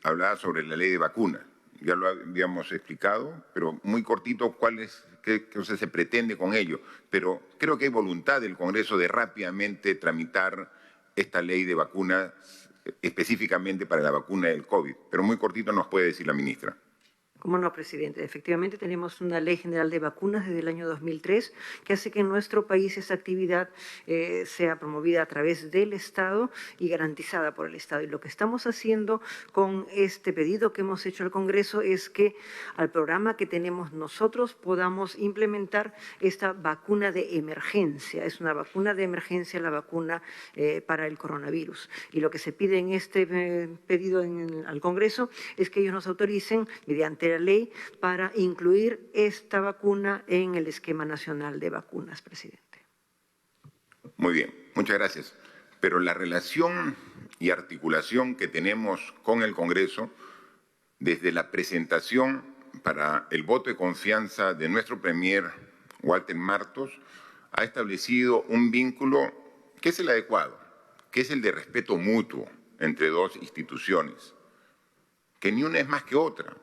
hablaba sobre la ley de vacunas. Ya lo habíamos explicado, pero muy cortito qué cosa se pretende con ello. Pero creo que hay voluntad del Congreso de rápidamente tramitar esta ley de vacunas específicamente para la vacuna del COVID. Pero muy cortito nos puede decir la ministra. ¿Cómo no, presidente? Efectivamente, tenemos una Ley General de Vacunas desde el año 2003 que hace que en nuestro país esa actividad sea promovida a través del Estado y garantizada por el Estado. Y lo que estamos haciendo con este pedido que hemos hecho al Congreso es que al programa que tenemos nosotros podamos implementar esta vacuna de emergencia. Es una vacuna de emergencia, la vacuna para el coronavirus. Y lo que se pide en este pedido al Congreso es que ellos nos autoricen, mediante la ley, para incluir esta vacuna en el esquema nacional de vacunas, presidente. Muy bien, muchas gracias. Pero la relación y articulación que tenemos con el Congreso, desde la presentación para el voto de confianza de nuestro premier Walter Martos, ha establecido un vínculo que es el adecuado, que es el de respeto mutuo entre dos instituciones, que ni una es más que otra,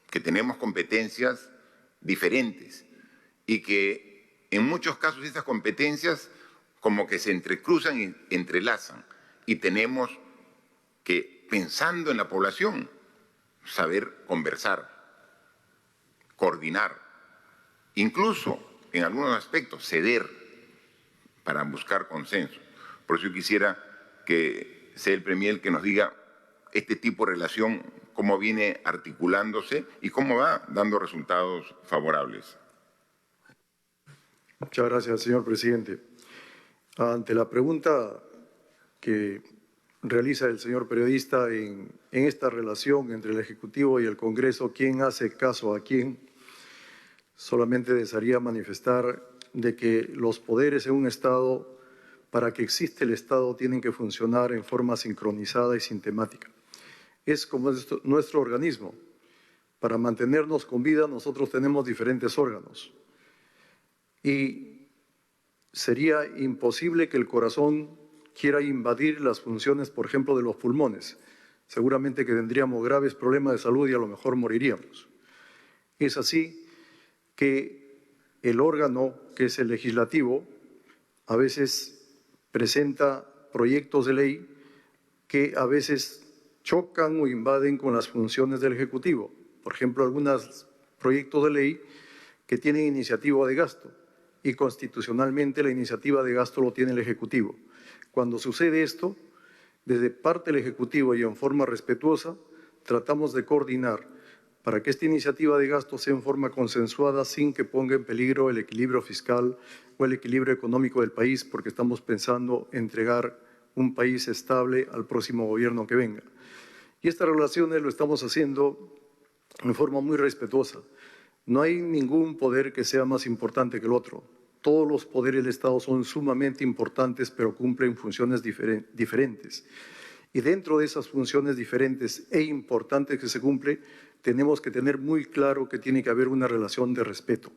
que tenemos competencias diferentes y que en muchos casos estas competencias como que se entrecruzan y entrelazan y tenemos que, pensando en la población, saber conversar, coordinar, incluso en algunos aspectos ceder para buscar consenso. Por eso yo quisiera que sea el premier el que nos diga este tipo de relación, cómo viene articulándose y cómo va dando resultados favorables. Muchas gracias, señor presidente. Ante la pregunta que realiza el señor periodista en esta relación entre el Ejecutivo y el Congreso, ¿quién hace caso a quién? Solamente desearía manifestar de que los poderes en un Estado, para que exista el Estado, tienen que funcionar en forma sincronizada y sistemática. Es como nuestro organismo. Para mantenernos con vida, nosotros tenemos diferentes órganos. Y sería imposible que el corazón quiera invadir las funciones, por ejemplo, de los pulmones. Seguramente que tendríamos graves problemas de salud y a lo mejor moriríamos. Es así que el órgano, que es el legislativo, a veces presenta proyectos de ley que a veces chocan o invaden con las funciones del Ejecutivo. Por ejemplo, algunos proyectos de ley que tienen iniciativa de gasto y constitucionalmente la iniciativa de gasto lo tiene el Ejecutivo. Cuando sucede esto, desde parte del Ejecutivo y en forma respetuosa, tratamos de coordinar para que esta iniciativa de gasto sea en forma consensuada sin que ponga en peligro el equilibrio fiscal o el equilibrio económico del país, porque estamos pensando entregar un país estable al próximo gobierno que venga. Y estas relaciones lo estamos haciendo en forma muy respetuosa. No hay ningún poder que sea más importante que el otro. Todos los poderes del Estado son sumamente importantes, pero cumplen funciones diferentes. Y dentro de esas funciones diferentes e importantes que se cumplen, tenemos que tener muy claro que tiene que haber una relación de respeto.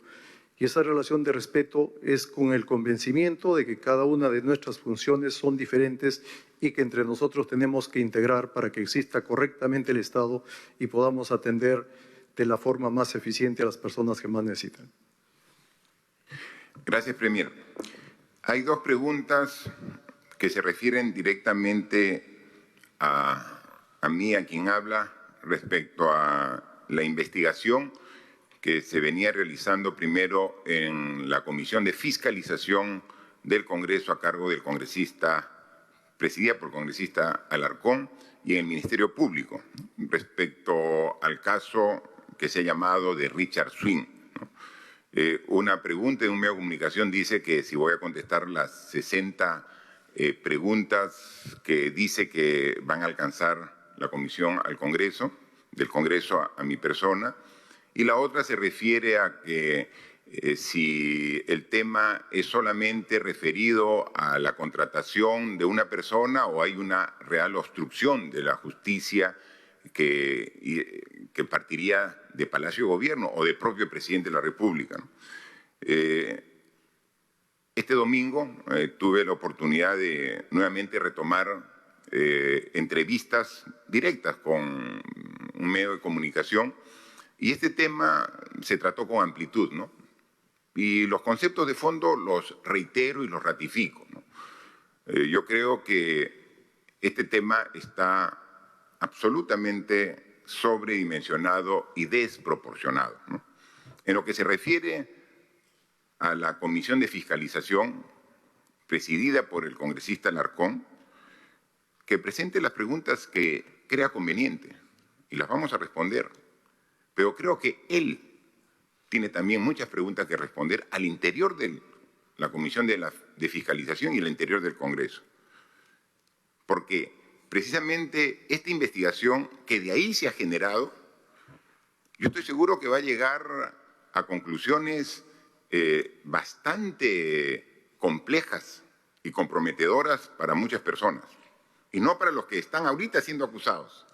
Y esa relación de respeto es con el convencimiento de que cada una de nuestras funciones son diferentes y que entre nosotros tenemos que integrar para que exista correctamente el Estado y podamos atender de la forma más eficiente a las personas que más necesitan. Gracias, Premier. Hay dos preguntas que se refieren directamente a mí, a quien habla, respecto a la investigación que se venía realizando primero en la Comisión de Fiscalización del Congreso a cargo del congresista, presidida por el congresista Alarcón, y en el Ministerio Público, respecto al caso que se ha llamado de Richard Swing. Una pregunta en un medio de comunicación dice que si voy a contestar las 60 preguntas que dice que van a alcanzar la comisión al Congreso, del Congreso a mi persona, y la otra se refiere a que si el tema es solamente referido a la contratación de una persona o hay una real obstrucción de la justicia que partiría de Palacio de Gobierno o del propio presidente de la República, ¿no? Este domingo tuve la oportunidad de nuevamente retomar entrevistas directas con un medio de comunicación y este tema se trató con amplitud, ¿no? Y los conceptos de fondo los reitero y los ratifico, ¿no? Yo creo que este tema está absolutamente sobredimensionado y desproporcionado, ¿no? En lo que se refiere a la Comisión de Fiscalización, presidida por el congresista Alarcón, que presente las preguntas que crea conveniente y las vamos a responder. Pero creo que él tiene también muchas preguntas que responder al interior de la Comisión de Fiscalización y al interior del Congreso. Porque precisamente esta investigación que de ahí se ha generado, yo estoy seguro que va a llegar a conclusiones bastante complejas y comprometedoras para muchas personas, y no para los que están ahorita siendo acusados.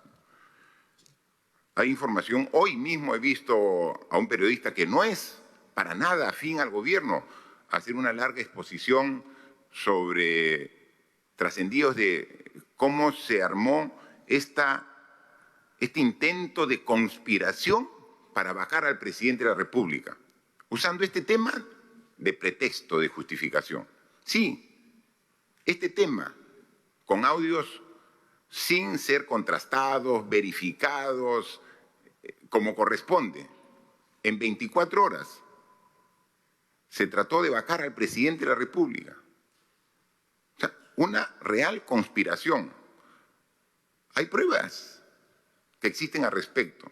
Hay información, hoy mismo he visto a un periodista que no es para nada afín al gobierno hacer una larga exposición sobre trascendidos de cómo se armó este intento de conspiración para bajar al presidente de la República, usando este tema de pretexto de justificación. Sí, este tema, con audios sin ser contrastados, verificados, como corresponde, en 24 horas, se trató de bajar al presidente de la República. O sea, una real conspiración. Hay pruebas que existen al respecto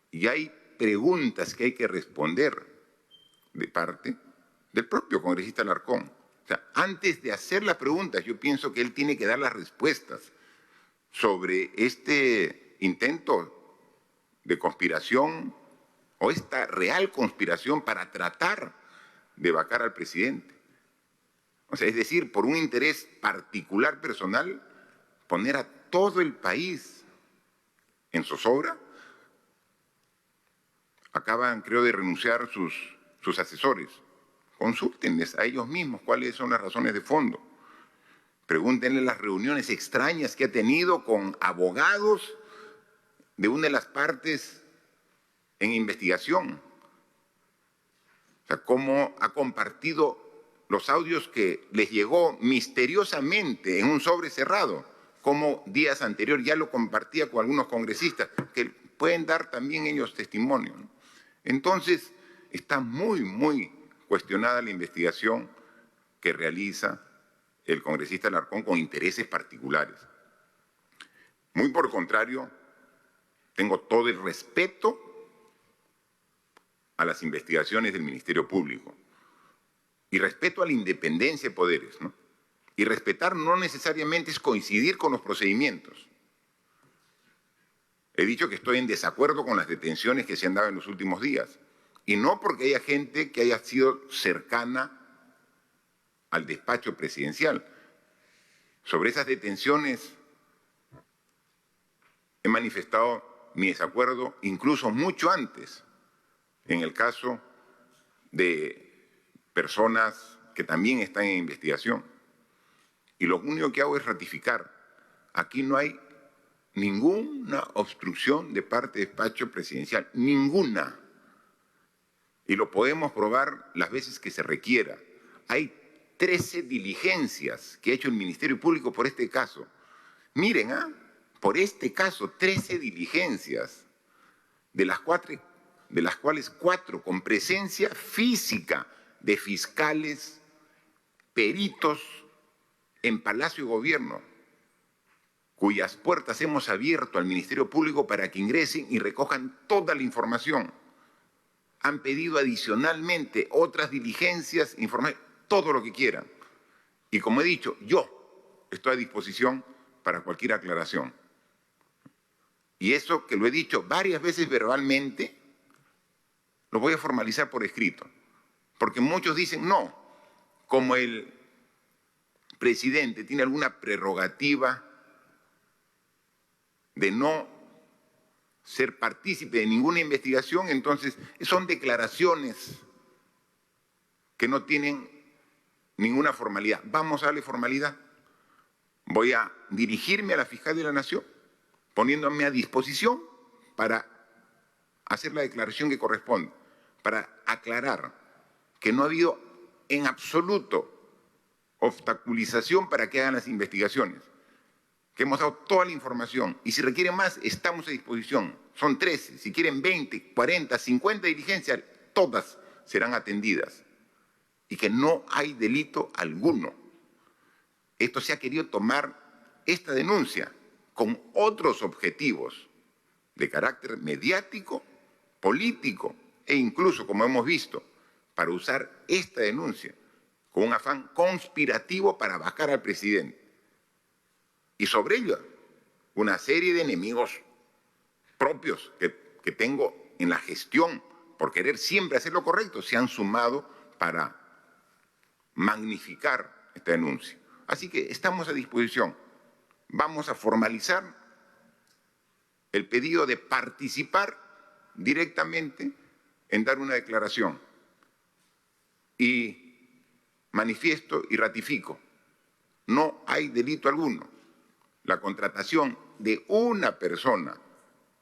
y hay preguntas que hay que responder de parte del propio congresista Alarcón. O sea, antes de hacer las preguntas, yo pienso que él tiene que dar las respuestas sobre este intento de conspiración o esta real conspiración para tratar de vacar al presidente. O sea, es decir, por un interés particular personal, poner a todo el país en zozobra. Acaban, creo, de renunciar sus asesores. Consúltenles a ellos mismos cuáles son las razones de fondo. Pregúntenle las reuniones extrañas que ha tenido con abogados de una de las partes en investigación. O sea, cómo ha compartido los audios que les llegó misteriosamente en un sobre cerrado, como días anteriores ya lo compartía con algunos congresistas, que pueden dar también ellos testimonio, ¿no? Entonces, está muy cuestionada la investigación que realiza el congresista Alarcón con intereses particulares. Muy por el contrario, tengo todo el respeto a las investigaciones del Ministerio Público y respeto a la independencia de poderes, ¿no? Y respetar no necesariamente es coincidir con los procedimientos. He dicho que estoy en desacuerdo con las detenciones que se han dado en los últimos días, y no porque haya gente que haya sido cercana al despacho presidencial. Sobre esas detenciones he manifestado mi desacuerdo incluso mucho antes, en el caso de personas que también están en investigación. Y lo único que hago es ratificar. Aquí no hay ninguna obstrucción de parte del despacho presidencial, ninguna. Y lo podemos probar las veces que se requiera. Hay 13 diligencias que ha hecho el Ministerio Público por este caso. Miren, por este caso, 13 diligencias, de las cuales 4 con presencia física de fiscales, peritos en Palacio de Gobierno, cuyas puertas hemos abierto al Ministerio Público para que ingresen y recojan toda la información. Han pedido adicionalmente otras diligencias, todo lo que quieran. Y como he dicho, yo estoy a disposición para cualquier aclaración. Y eso que lo he dicho varias veces verbalmente, lo voy a formalizar por escrito. Porque muchos dicen, no, como el presidente tiene alguna prerrogativa de no ser partícipe de ninguna investigación, entonces son declaraciones que no tienen ninguna formalidad. Vamos a darle formalidad. Voy a dirigirme a la Fiscal de la Nación, poniéndome a disposición para hacer la declaración que corresponde, para aclarar que no ha habido en absoluto obstaculización para que hagan las investigaciones, que hemos dado toda la información y si requieren más, estamos a disposición. Son 13, si quieren 20, 40, 50 diligencias, todas serán atendidas y que no hay delito alguno. Esto se ha querido tomar, esta denuncia, con otros objetivos de carácter mediático, político e incluso, como hemos visto, para usar esta denuncia con un afán conspirativo para vacar al presidente. Y sobre ello, una serie de enemigos propios que tengo en la gestión por querer siempre hacer lo correcto se han sumado para magnificar esta denuncia. Así que estamos a disposición. Vamos a formalizar el pedido de participar directamente en dar una declaración. Y manifiesto y ratifico, no hay delito alguno. La contratación de una persona,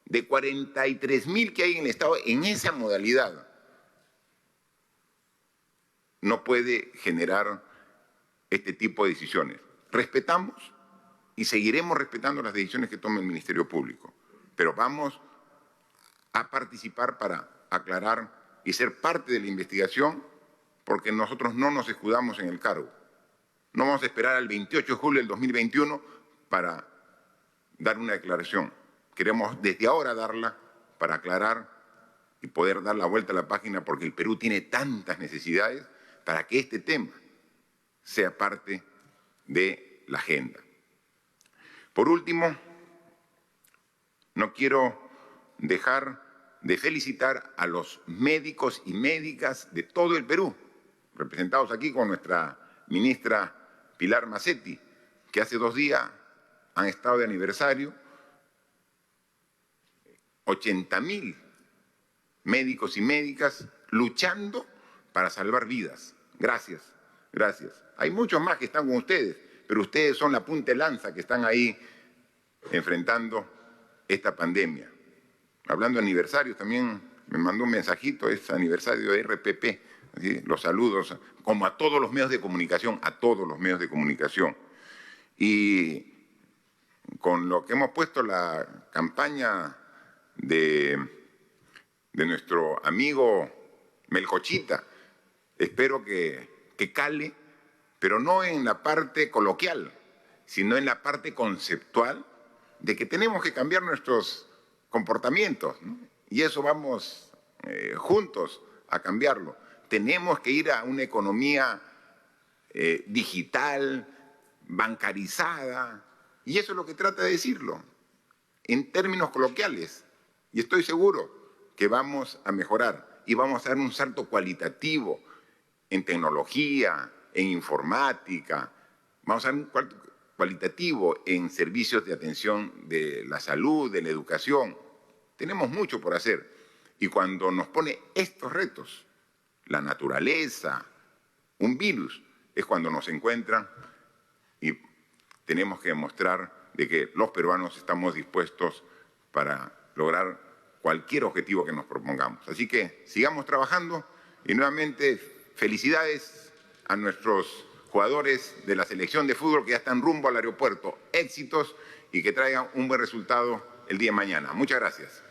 de 43.000 que hay en el Estado, en esa modalidad, no puede generar este tipo de decisiones. Respetamos y seguiremos respetando las decisiones que tome el Ministerio Público, pero vamos a participar para aclarar y ser parte de la investigación, porque nosotros no nos escudamos en el cargo. No vamos a esperar al 28 de julio del 2021 para dar una declaración. queremos desde ahora darla para aclarar y poder dar la vuelta a la página, porque el Perú tiene tantas necesidades para que este tema sea parte de la agenda. Por último, no quiero dejar de felicitar a los médicos y médicas de todo el Perú, representados aquí con nuestra ministra Pilar Macetti, que hace 2 días han estado de aniversario. 80.000 médicos y médicas luchando para salvar vidas. Gracias, gracias. Hay muchos más que están con ustedes, pero ustedes son la punta de lanza que están ahí enfrentando esta pandemia. Hablando de aniversarios, también me mandó un mensajito, es aniversario de RPP, ¿sí? Los saludos, como a todos los medios de comunicación, a todos los medios de comunicación. Y con lo que hemos puesto la campaña de nuestro amigo Melcochita, espero que cale, pero no en la parte coloquial, sino en la parte conceptual de que tenemos que cambiar nuestros comportamientos, ¿no? Y eso vamos juntos a cambiarlo. Tenemos que ir a una economía digital, bancarizada, y eso es lo que trata de decirlo, en términos coloquiales. Y estoy seguro que vamos a mejorar y vamos a dar un salto cualitativo en tecnología, en informática, vamos a dar un salto cualitativo en servicios de atención de la salud, de la educación. Tenemos mucho por hacer. Y cuando nos pone estos retos, la naturaleza, un virus, es cuando nos encuentran y tenemos que demostrar de que los peruanos estamos dispuestos para lograr cualquier objetivo que nos propongamos. Así que sigamos trabajando y nuevamente felicidades a nuestros jugadores de la selección de fútbol que ya están rumbo al aeropuerto. Éxitos y que traigan un buen resultado el día de mañana. Muchas gracias.